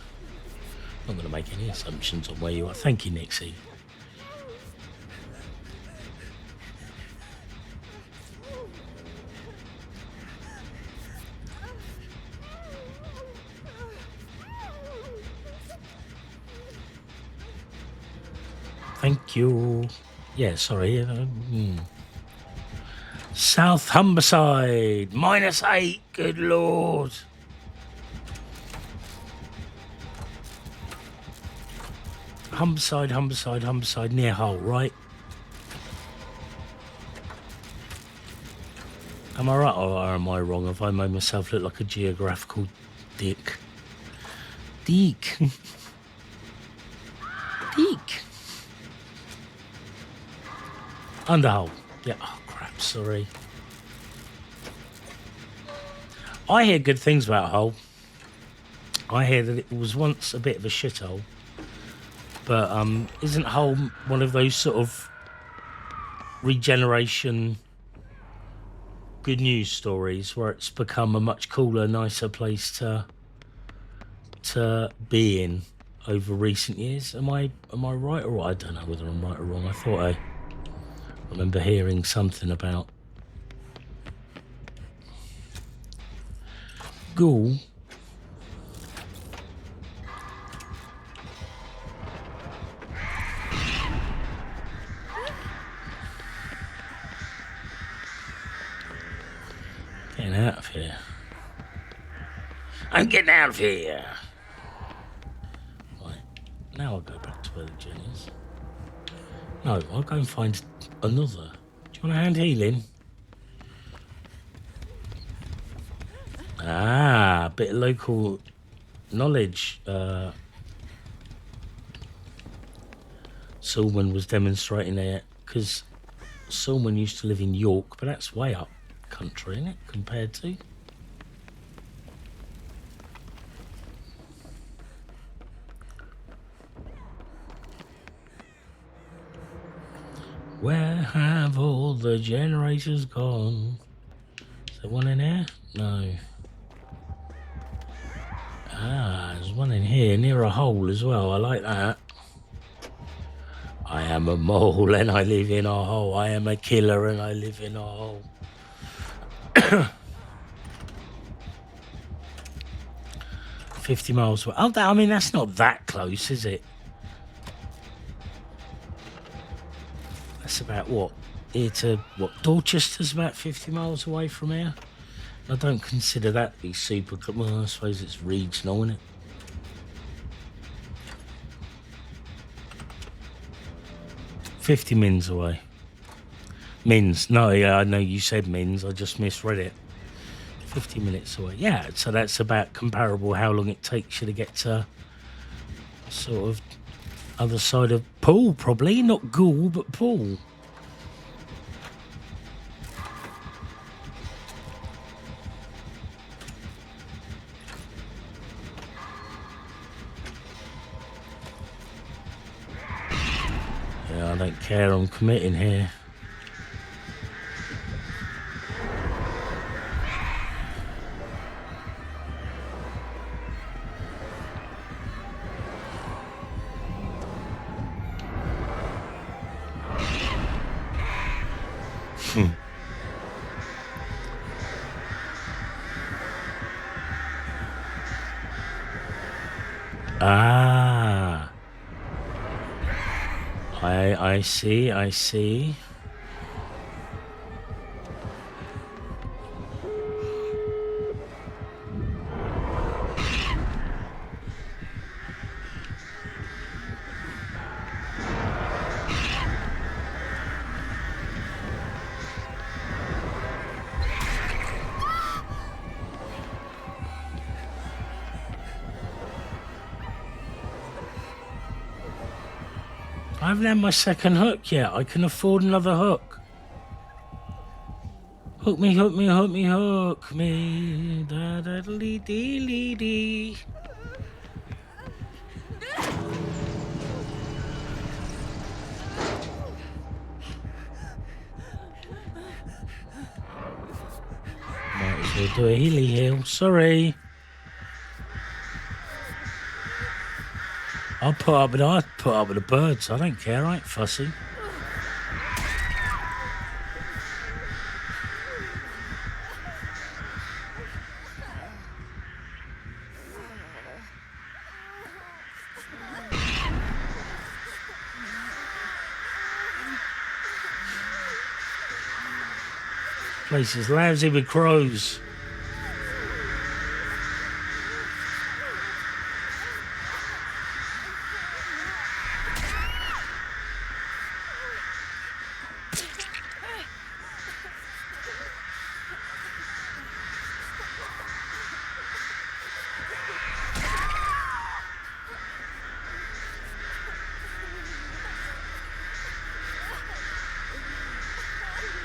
going to make any assumptions on where you are. Thank you, Nixie. Thank you. Yeah, sorry. South Humberside, -8. Good Lord. Humberside, near Hull, right? Am I right or am I wrong? Have I made myself look like a geographical dick? Deek. Deek. Under Hull. Yeah, oh crap, sorry. I hear good things about Hull. I hear that it was once a bit of a shithole. But isn't Hull one of those sort of regeneration good news stories where it's become a much cooler, nicer place to be in over recent years? Am I right or what? I don't know whether I'm right or wrong. I thought I remember hearing something about Ghoul. Getting out of here. I'm getting out of here. Right. Now I'll go back to where the gin is. No, I'll go and find another. Do you want a hand healing? Ah, a bit of local knowledge. Sulman was demonstrating there because Sulman used to live in York, but that's way up country, isn't it, compared to? Where have all the generators gone? Is there one in here? No. Ah, there's one in here near a hole as well. I like that. I am a mole and I live in a hole. I am a killer and I live in a hole. 50 miles away. Oh, I mean, that's not that close, is it? That's about what? Here to what? Dorchester's about 50 miles away from here. I don't consider that to be super. Well, I suppose it's regional, isn't it? $50 mins away. Mins. No, yeah, I know you said mins. I just misread it. 50 minutes away. Yeah, so that's about comparable how long it takes you to get to sort of other side of Poole, probably. Not Ghoul, but Poole. Yeah, I don't care. I'm committing here. Ah, I see, I see. I haven't had my second hook yet. I can afford another hook. Hook me, hook me, hook me, hook me. Da da dee dee dee. Might as well do a healy heal. Sorry. I'll put up with the birds. I don't care. I ain't fussy. Place is lousy with crows.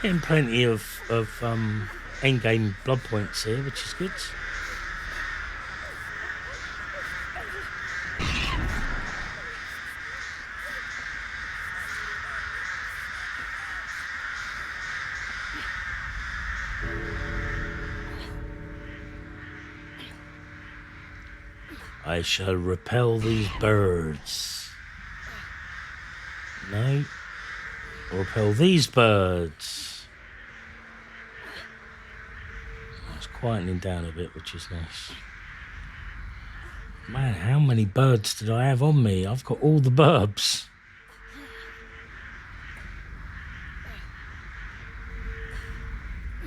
Getting plenty of end game blood points here, which is good. I shall repel these birds. No. Repel these birds. It's quietening down a bit, which is nice. Man, how many birds did I have on me? I've got all the burbs.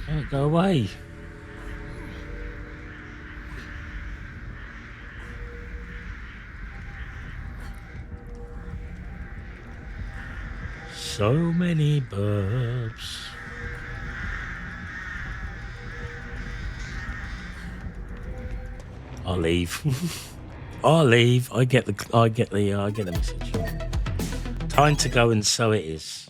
Don't go away. So many burbs. I'll leave. I'll leave. I get the message. Time to go, and so it is.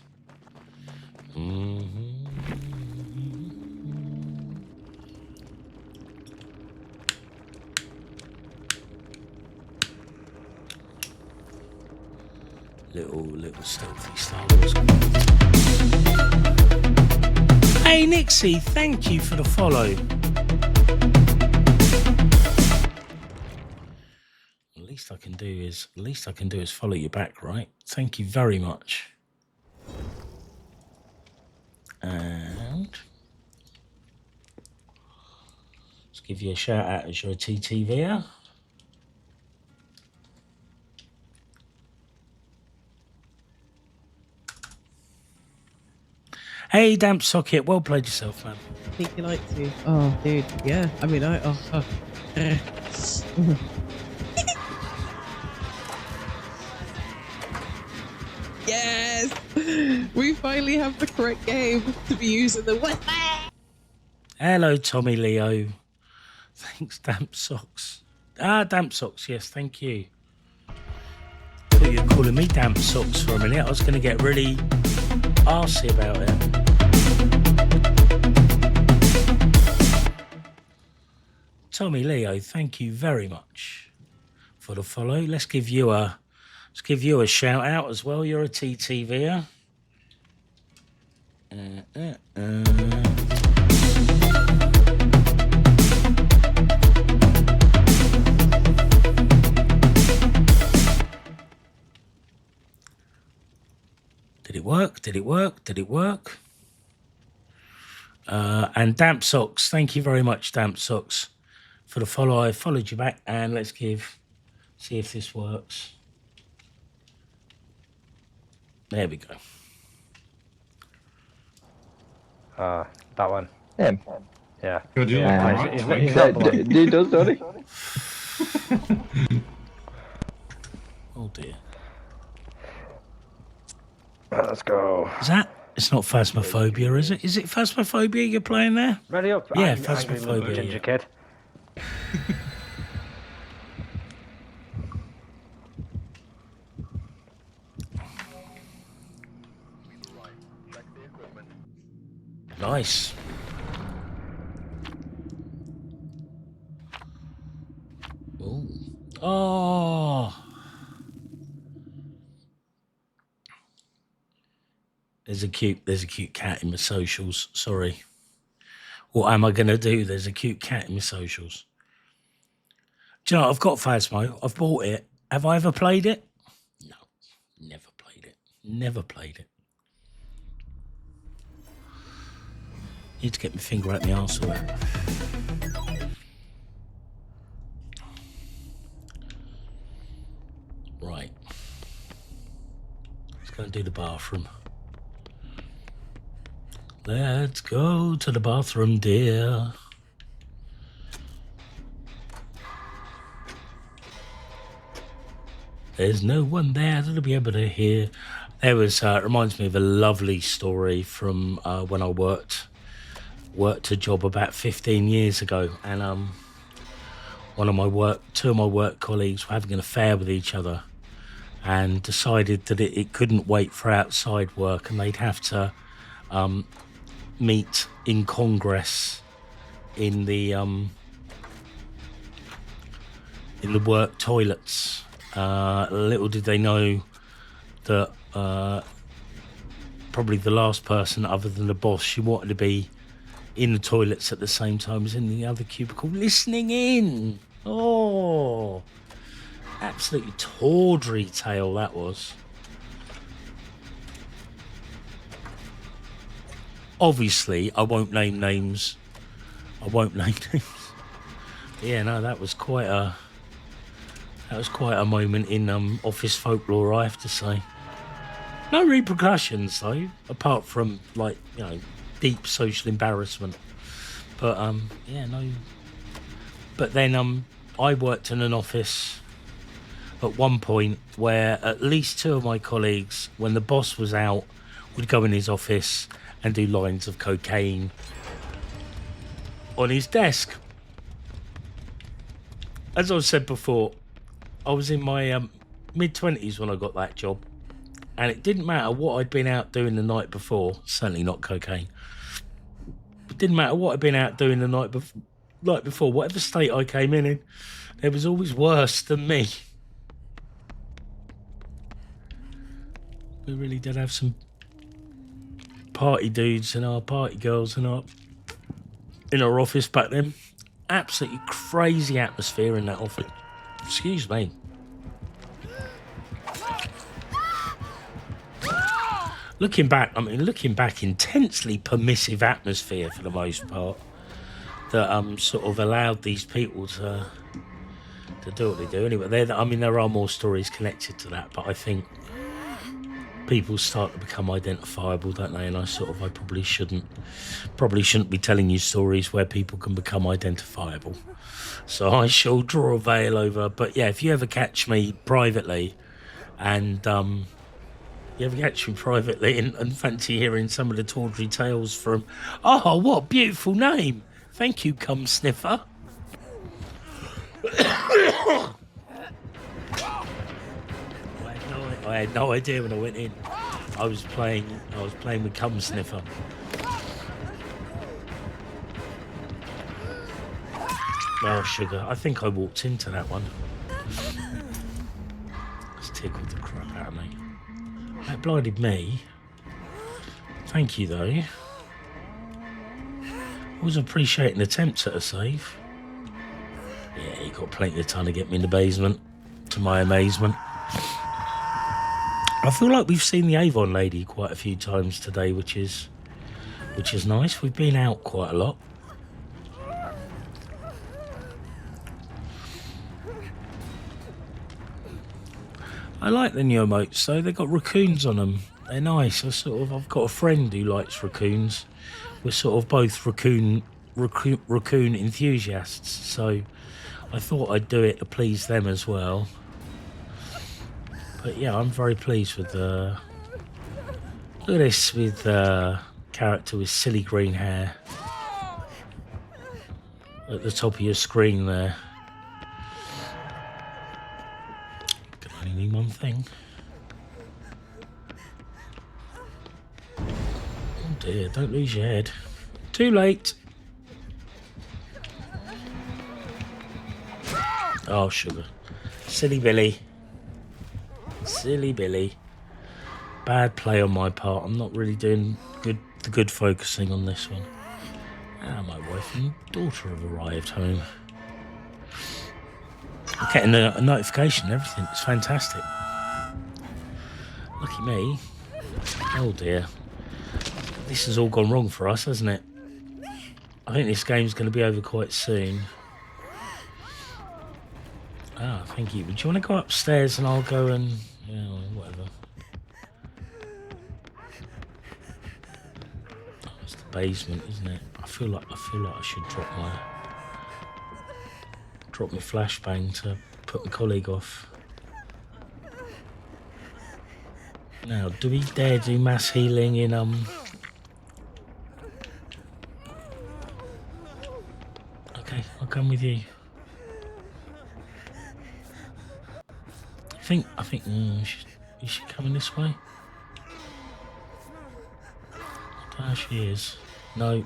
Little stealthy Star Wars. Hey Nixie, thank you for the follow. Least I can do is follow you back, right? Thank you very much. And let's give you a shout out as you're a TTVer. Hey, Damp Socket, well played yourself, man. I think you like to. Oh, dude, yeah. I mean, Yes! We finally have the correct game to be using the weapon. Hello, Tommy Leo. Thanks, Damp Socks. Damp Socks, yes, thank you. I thought you were calling me Damp Socks for a minute. I was going to get really arsey about it. Tommy Leo, thank you very much for the follow. Let's give you a shout out as well. You're a TTVer. Did it work? Did it work? Did it work? And Damp Socks, thank you very much, Damp Socks, for the follow. I followed you back, and let's give See if this works. There we go. That one. Him. Yeah. Good, you Yeah. He's not the one. He does, doesn't he? Oh dear. Let's go. Is that? It's not Phasmophobia, is it? Is it Phasmophobia you're playing there? Ready up. Yeah, Angry Phasmophobia, little ginger yeah. kid. Nice. Ooh. Oh. There's a cute cat in my socials. Sorry. What am I gonna do? There's a cute cat in my socials. Do you know, I've got Phasmo. I've bought it. Have I ever played it? No. Never played it. Never played it. Need to get my finger out my arse for that. Right. Let's go and do the bathroom. Let's go to the bathroom, dear. There's no one there that'll be able to hear. There was, it reminds me of a lovely story from when I worked a job about 15 years ago, and two of my work colleagues were having an affair with each other and decided that it couldn't wait for outside work, and they'd have to meet in Congress in the work toilets. Little did they know that probably the last person other than the boss, she wanted to be in the toilets at the same time as in the other cubicle, listening in. Oh, absolutely tawdry tale that was. Obviously, I won't name names. Yeah, no, that was quite a moment in office folklore, I have to say. No repercussions though, apart from deep social embarrassment. But yeah, no. But then I worked in an office at one point where at least two of my colleagues, when the boss was out, would go in his office and do lines of cocaine on his desk. As I've said before, I was in my mid-20s when I got that job, and it didn't matter what I'd been out doing the night before, certainly not cocaine. It didn't matter what I'd been out doing the night before, whatever state I came in, there was always worse than me. We really did have some party dudes and our party girls in our office back then. Absolutely crazy atmosphere in that office. Excuse me. Looking back, intensely permissive atmosphere for the most part that sort of allowed these people to do what they do. Anyway, there are more stories connected to that, but I think people start to become identifiable, don't they? And I probably shouldn't be telling you stories where people can become identifiable. So I shall draw a veil over. But yeah, if you ever catch me privately and fancy hearing some of the tawdry tales from, oh, what a beautiful name. Thank you, cum sniffer. I had no idea when I went in. I was playing with cum sniffer. Oh, sugar. I think I walked into that one. It's tickled the crap out of me. That blinded me. Thank you, though. I was appreciating attempts at a save. Yeah, he got plenty of time to get me in the basement, to my amazement. I feel like we've seen the Avon lady quite a few times today, which is nice. We've been out quite a lot. I like the new emotes though. They've got raccoons on them. They're nice. I've got a friend who likes raccoons. We're sort of both raccoon enthusiasts. So I thought I'd do it to please them as well. But yeah, I'm very pleased with the. Look at this with character with silly green hair at the top of your screen there. Can only mean one thing. Oh dear, don't lose your head. Too late. Oh, sugar. Silly Billy. Silly Billy. Bad play on my part. I'm not really doing the good focusing on this one. Ah, my wife and daughter have arrived home. I'm getting a notification and everything. It's fantastic. Lucky me. Oh dear. This has all gone wrong for us, hasn't it? I think this game's going to be over quite soon. Ah, thank you. Would you want to go upstairs and I'll go and... yeah, whatever. Oh, it's the basement, isn't it? I feel like I should drop my flashbang to put my colleague off. Now, do we dare do mass healing in Okay, I'll come with you. I think is she coming this way? There she is. No.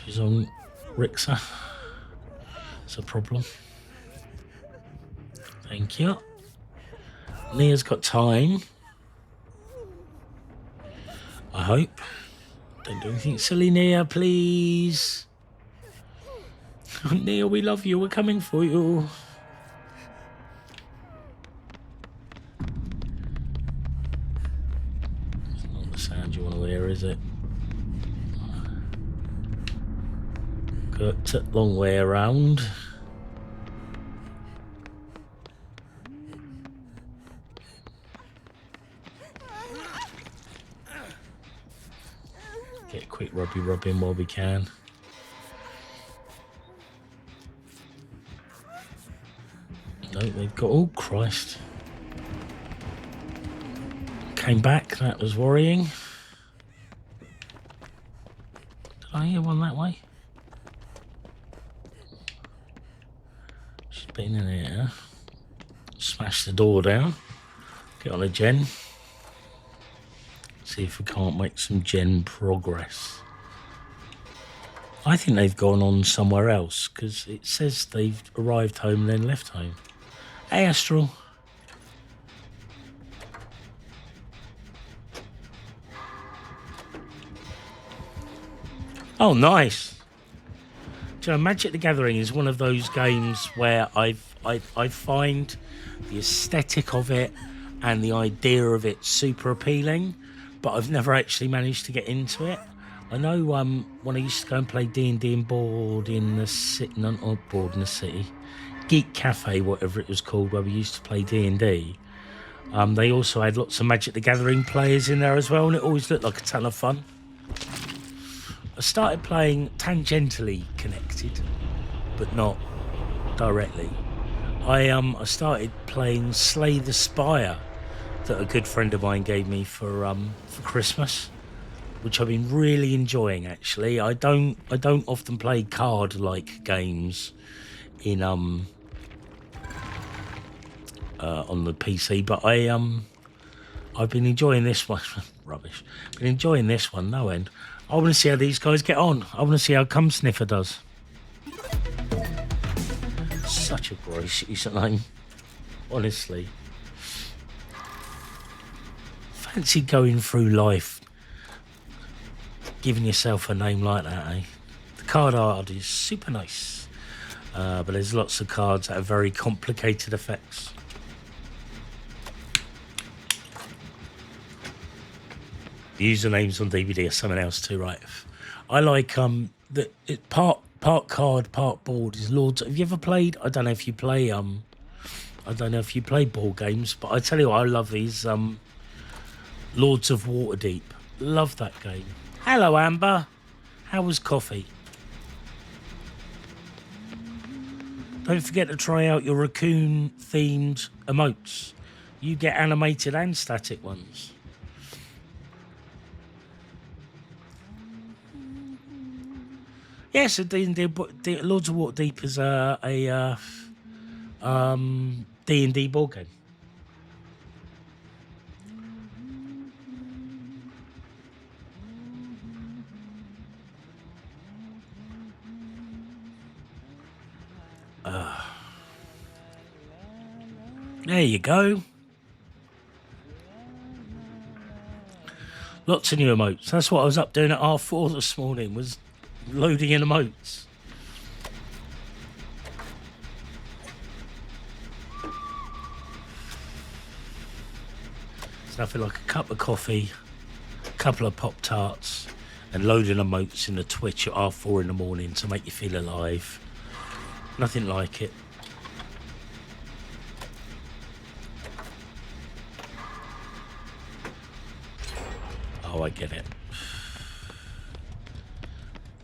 She's on Rixa. It's a problem. Thank you. Nia's got time. I hope. Don't do anything silly, Nia, please. Nia, we love you. We're coming for you. It's not the sound you want to hear, is it? Got a long way around. Get a quick rub in while we can. No, they've got... oh, Christ. Came back, that was worrying. Did I hear one that way? She's been in here. Smash the door down. Get on a gen. See if we can't make some gen progress. I think they've gone on somewhere else because it says they've arrived home and then left home. Hey, Astral. Oh, nice. Do you know, Magic the Gathering is one of those games where I find the aesthetic of it and the idea of it super appealing, but I've never actually managed to get into it. I know when I used to go and play D&D and board in the city, not board in the city, Geek Cafe, whatever it was called, where we used to play D&D. They also had lots of Magic the Gathering players in there as well, and it always looked like a ton of fun. I started playing tangentially connected, but not directly. I started playing Slay the Spire that a good friend of mine gave me for Christmas, which I've been really enjoying actually. I don't often play card-like games in on the PC, but I've been enjoying this one. Rubbish. Been enjoying this one, no end. I want to see how these guys get on. I want to see how Cum Sniffer does. Such a gracious name, honestly. Fancy going through life giving yourself a name like that, eh? The card art is super nice, but there's lots of cards that have very complicated effects. The usernames on DBD are something else too, right? I like part card, part board is Lords. Have you ever played? I don't know if you play. I I don't know if you play board games, but I tell you what, I love these Lords of Waterdeep. Love that game. Hello, Amber. How was coffee? Don't forget to try out your raccoon-themed emotes. You get animated and static ones. Yes, D&D, Lords of Waterdeep is a D&D board game. There you go. Lots of new emotes. That's what I was up doing at R4 this morning, was loading in emotes. It's nothing like a cup of coffee, a couple of Pop-Tarts, and loading emotes in the Twitch at R4 in the morning to make you feel alive. Nothing like it. Oh, I get it.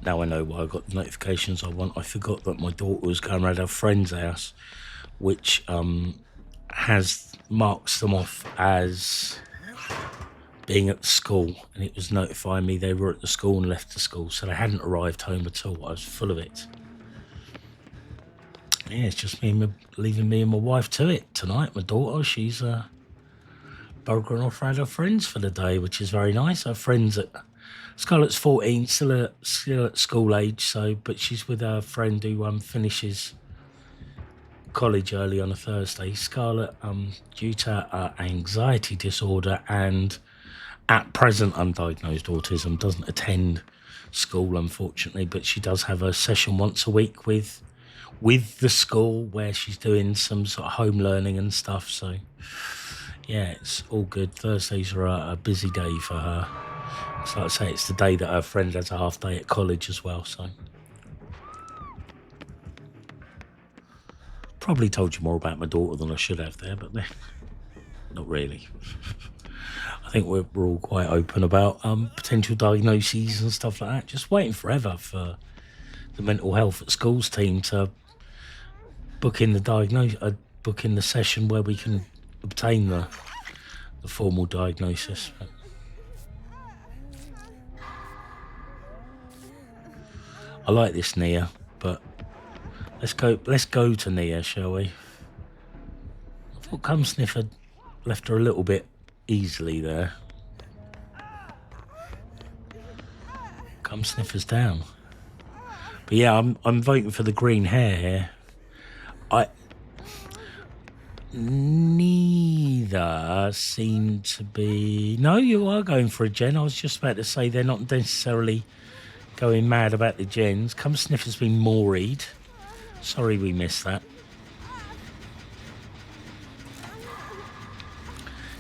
Now I know why I got the notifications I want. I forgot that my daughter was going around her friend's house, which marks them off as being at the school, and it was notifying me they were at the school and left the school, so they hadn't arrived home at all. I was full of it. Yeah, it's just leaving me and my wife to it tonight. My daughter, she's buggering off around her friends for the day, which is very nice. Her friends at Scarlett's 14, still at school age, but she's with her friend who finishes college early on a Thursday. Scarlett, due to anxiety disorder and at present undiagnosed autism, doesn't attend school, unfortunately, but she does have a session once a week with the school where she's doing some sort of home learning and stuff. So yeah, it's all good. Thursdays are a busy day for her. So like I say, it's the day that her friend has a half day at college as well. So probably told you more about my daughter than I should have there, but not really. I think we're all quite open about potential diagnoses and stuff like that. Just waiting forever for the mental health at schools team to book in the session where we can obtain the formal diagnosis. But I like this Nia, but let's go to Nia, shall we? I thought Come Sniffer left her a little bit easily there. Come Sniffer's down. But yeah, I'm voting for the green hair here. Neither seem to be... No, you are going for a gen. I was just about to say they're not necessarily going mad about the gens. Come Sniffer's been moried. Sorry we missed that.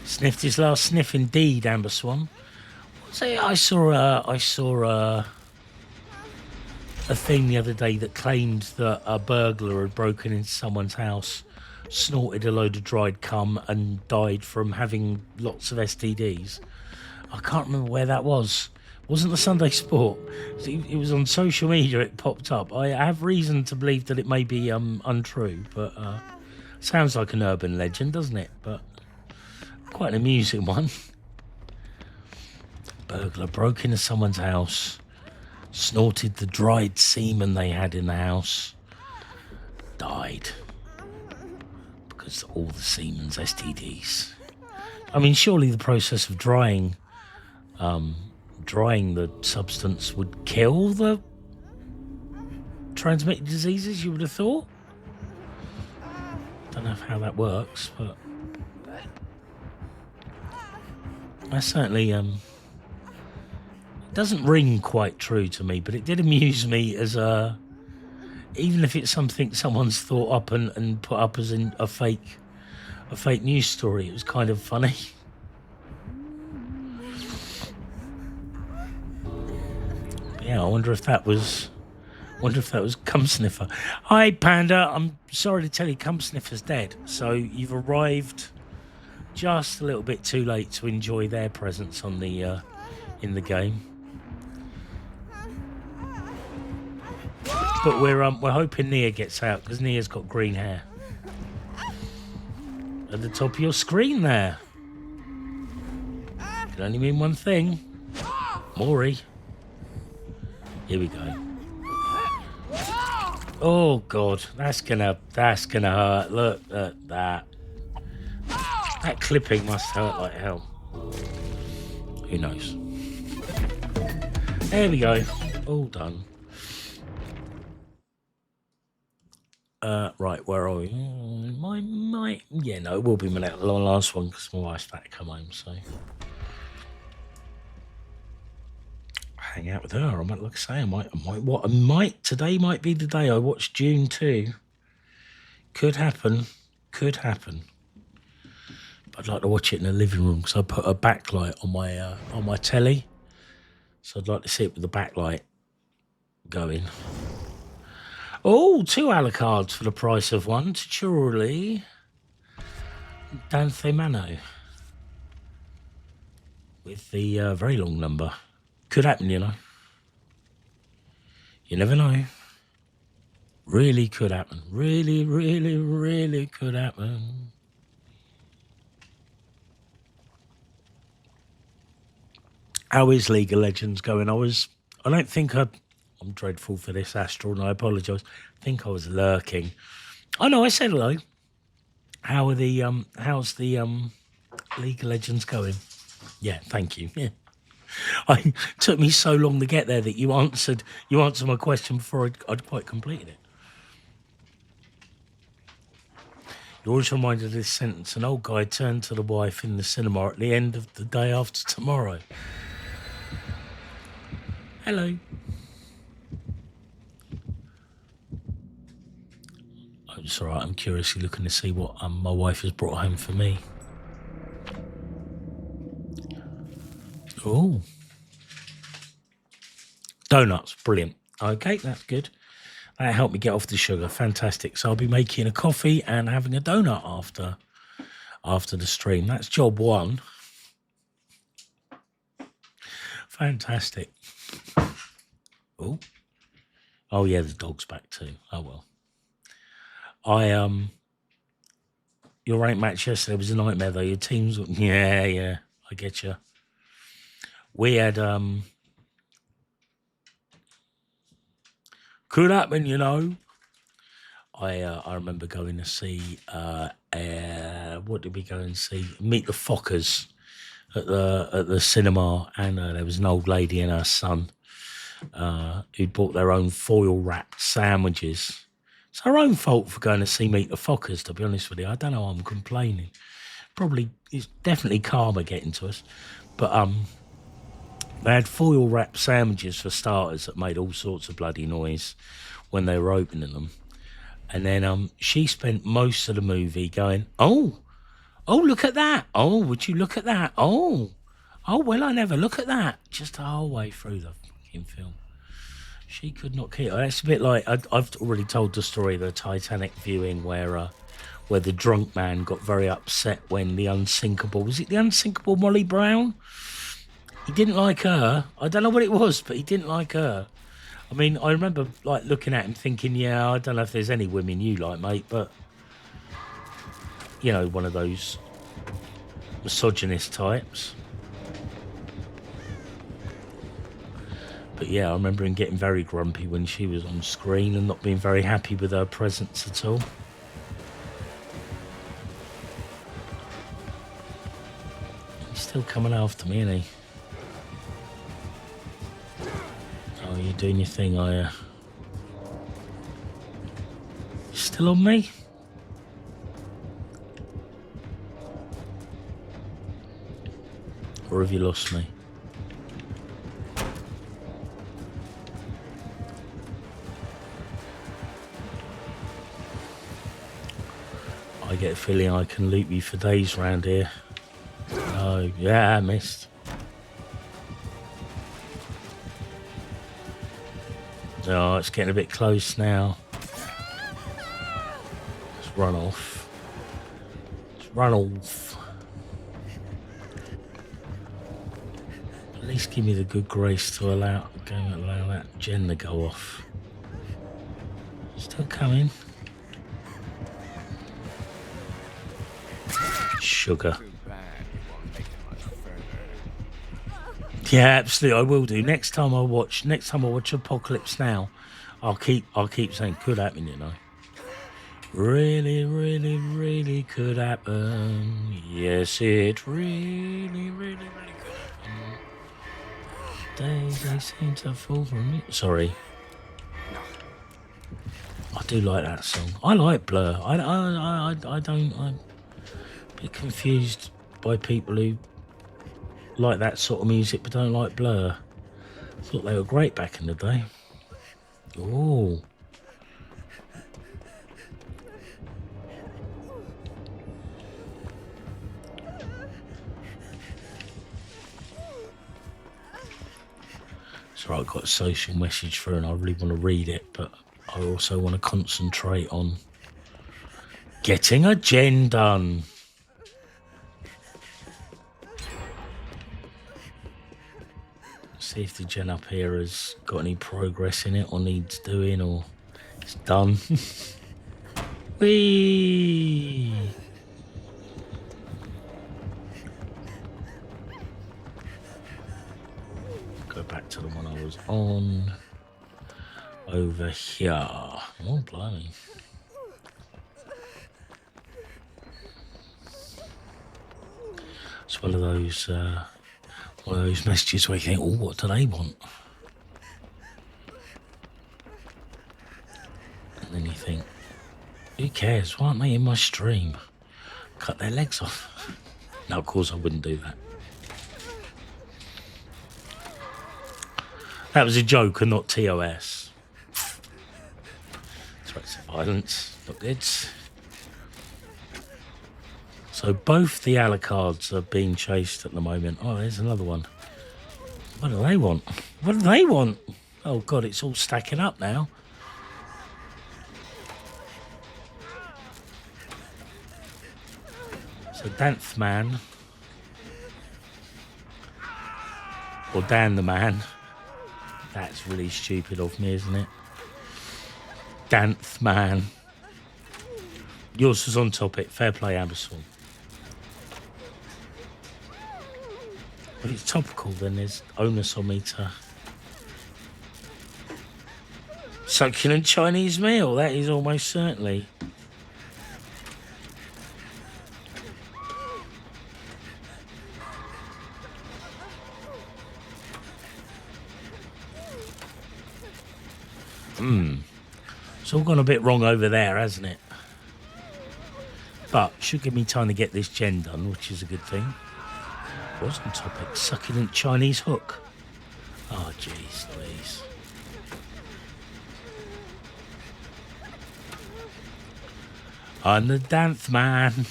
Sniffed his last sniff indeed, Amber Swan. I saw a thing the other day that claimed that a burglar had broken into someone's house, snorted a load of dried cum and died from having lots of STDs. I can't remember where that was. It wasn't the Sunday Sport. It was on social media, it popped up. I have reason to believe that it may be untrue, but sounds like an urban legend, doesn't it? But quite an amusing one. Burglar broke into someone's house, snorted the dried semen they had in the house, died because all the semen's STDs. I mean, surely the process of drying the substance would kill the transmitted diseases, you would have thought. Don't know how that works, but I certainly doesn't ring quite true to me, but it did amuse me as even if it's something someone's thought up and put up as in a fake news story, it was kind of funny. Yeah, I wonder if that was Wonder if that was Cum Sniffer. Hi, Panda. I'm sorry to tell you, Cum Sniffer's dead. So you've arrived just a little bit too late to enjoy their presence on the in the game. But we're hoping Nia gets out because Nia's got green hair. At the top of your screen there. Can only mean one thing. Maury. Here we go. Oh God, that's gonna hurt. Look at that. That clipping must hurt like hell. Who knows? There we go. All done. Right, where are we? Yeah, no, it will be my last one because my wife's about to come home, so hang out with her. I might, like I say, today might be the day I watch June 2. Could happen. But I'd like to watch it in the living room because I put a backlight on my telly, so I'd like to see it with the backlight going. Oh, 2 Alucards for the price of 1. Surely. Dante Mano. With the very long number. Could happen, you know. You never know. Really could happen. Really, really, really could happen. How is League of Legends going? I'm dreadful for this, Astral, and I apologise. I think I was lurking. Oh no, I said hello. How's the League of Legends going? Yeah, thank you. Yeah. It took me so long to get there that you answered my question before I'd quite completed it. You're always reminded of this sentence. An old guy turned to the wife in the cinema at the end of the day after tomorrow. Hello. It's all right, I'm curiously looking to see what my wife has brought home for me. Oh. Donuts, brilliant. Okay, that's good. That helped me get off the sugar, fantastic. So I'll be making a coffee and having a donut after the stream. That's job 1. Fantastic. Oh yeah, the dog's back too. Oh well. Your rank match yesterday was a nightmare though. Your teams, yeah, I get you. We had, could happen, you know. I remember going to see, what did we go and see? Meet the Fockers at the cinema, and there was an old lady and her son who bought their own foil wrapped sandwiches. It's our own fault for going to see Meet the Fockers, to be honest with you. I don't know why I'm complaining. It's definitely karma getting to us. But they had foil wrapped sandwiches for starters that made all sorts of bloody noise when they were opening them. And then she spent most of the movie going, oh, look at that. Oh, would you look at that? Oh, well, I never look at that. Just the whole way through the fucking film. She could not keep. It's a bit like I've already told the story of the Titanic viewing where the drunk man got very upset when the unsinkable Molly Brown? He didn't like her. I don't know what it was, but he didn't like her. I mean, I remember like looking at him thinking, yeah, I don't know if there's any women you like, mate, but you know, one of those misogynist types. But yeah, I remember him getting very grumpy when she was on screen and not being very happy with her presence at all. He's still coming after me, isn't he? Oh, you're doing your thing, are you? Still on me? Or have you lost me? I get a feeling I can loop you for days round here. Oh, yeah, I missed. Oh, it's getting a bit close now. Let's run off. Let's run off. At least give me the good grace to allow that gen to go off. Still coming. Sugar. Yeah, absolutely. I will do. Next time I watch Apocalypse Now, I'll keep saying could happen, you know. Really, really, really could happen. Yes, it really, really, really could happen. Days they seem to fall from me. Sorry. I do like that song. I like Blur. I'm a bit confused by people who like that sort of music but don't like Blur. I thought they were great back in the day. Oh. So I've got a social message through and I really want to read it, but I also want to concentrate on getting a gen done. See if the gen up here has got any progress in it or needs doing or it's done. Whee! Go back to the one I was on. Over here. Oh, blimey. It's one of those messages where you think, oh, what do they want? And then you think, who cares? Why aren't they in my stream? Cut their legs off. No, of course I wouldn't do that. That was a joke and not TOS. Threats of violence, not good. So both the Alucards are being chased at the moment. Oh, there's another one. What do they want? What do they want? Oh, God, it's all stacking up now. So Danth Man. Or Dan the Man. That's really stupid of me, isn't it? Danth Man. Yours was on topic. Fair play, Amazon. If it's topical, then there's onus on me to... Succulent Chinese meal, that is almost certainly. It's all gone a bit wrong over there, hasn't it? But should give me time to get this gen done, which is a good thing. Was on topic. Succulent Chinese hook. Oh, jeez, please. I'm the Danth Man.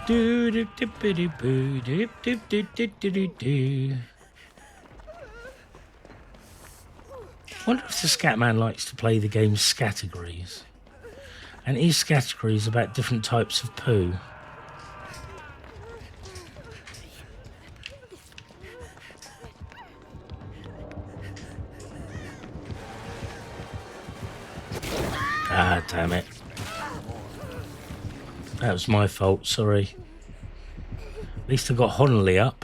Do do do do do do do do do do do do. Wonder if the Scatman likes to play the game Scattergrees. And is Scattergrees about different types of poo? Ah, damn it. That was my fault, sorry. At least I got Honolly up.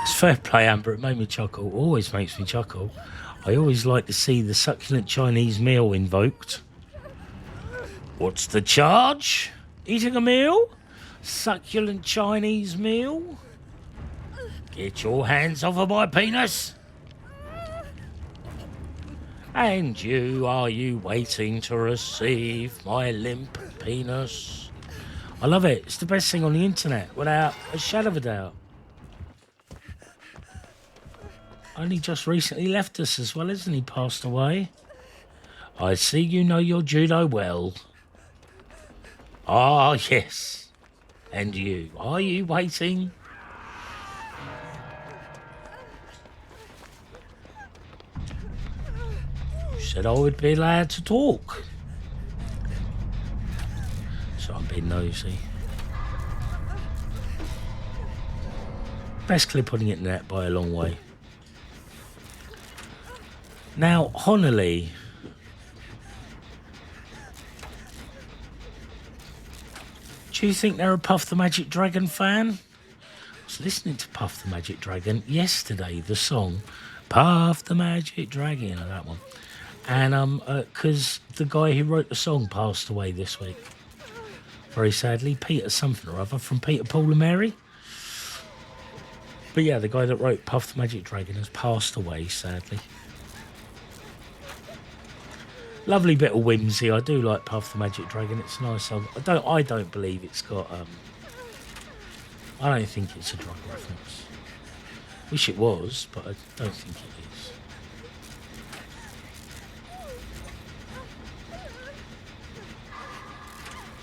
It's fair play, Amber. It made me chuckle. Always makes me chuckle. I always like to see the succulent Chinese meal invoked. What's the charge? Eating a meal? Succulent Chinese meal? Get your hands off of my penis. And you, are you waiting to receive my limp penis? I love it. It's the best thing on the internet, without a shadow of a doubt. Only just recently left us as well, isn't he? Passed away. I see you know your judo well. Ah, yes. And you, are you waiting? You said I would be allowed to talk. So I'm being nosy. Best clip on the internet by a long way. Now, Honolulu. Do you think they're a Puff the Magic Dragon fan? I was listening to Puff the Magic Dragon yesterday, the song Puff the Magic Dragon, that one. And because the guy who wrote the song passed away this week. Very sadly, Peter something or other from Peter, Paul and Mary. But yeah, the guy that wrote Puff the Magic Dragon has passed away, sadly. Lovely bit of whimsy. I do like Puff the Magic Dragon. It's a nice song. I don't believe it's got I don't think it's a drug reference. Wish it was, but I don't think it is.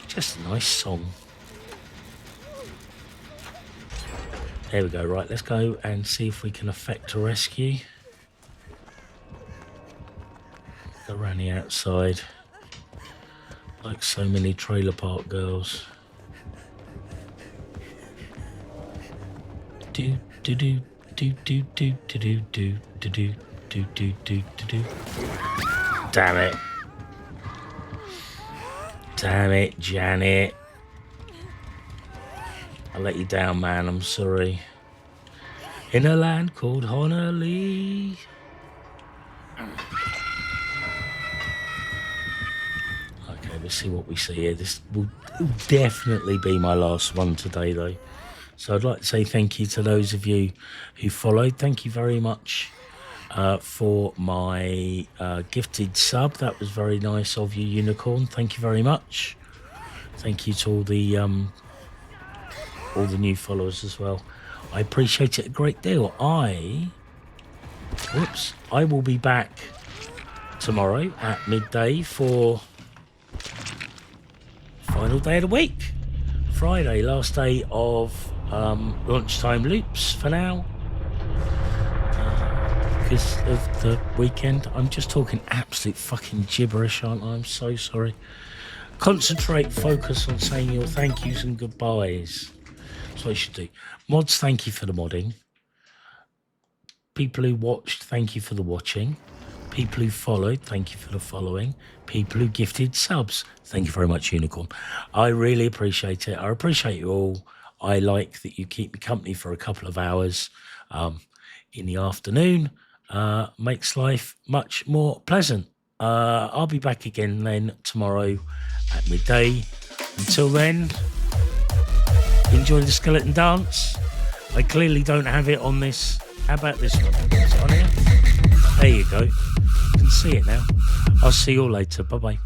Just a nice song. There we go. Right, let's go and see if we can effect a rescue. Go around the outside. Like so many trailer park girls. Do do do do do do do do do do do do do do do. Damn it. Damn it, Janet. I let you down, man. I'm sorry. In a land called Honolulu. Okay, let's see what we see here. This will definitely be my last one today, though. So I'd like to say thank you to those of you who followed. Thank you very much for my gifted sub. That was very nice of you, Unicorn. Thank you very much. Thank you to all the new followers as well. I appreciate it a great deal. I will be back tomorrow at midday for final day of the week. Friday, last day of lunchtime loops for now. Because of the weekend. I'm just talking absolute fucking gibberish, aren't I? I'm so sorry. Concentrate, focus on saying your thank yous and goodbyes. That's what you should do. Mods, thank you for the modding. People who watched, thank you for the watching. People who followed, thank you for the following. People who gifted subs, thank you very much, Unicorn. I really appreciate it. I appreciate you all. I like that you keep me company for a couple of hours in the afternoon. Makes life much more pleasant. I'll be back again then tomorrow at midday. Until then, enjoy the skeleton dance. I clearly don't have it on this. How about this one? Is it on here? There you go. You can see it now. I'll see you all later. Bye-bye.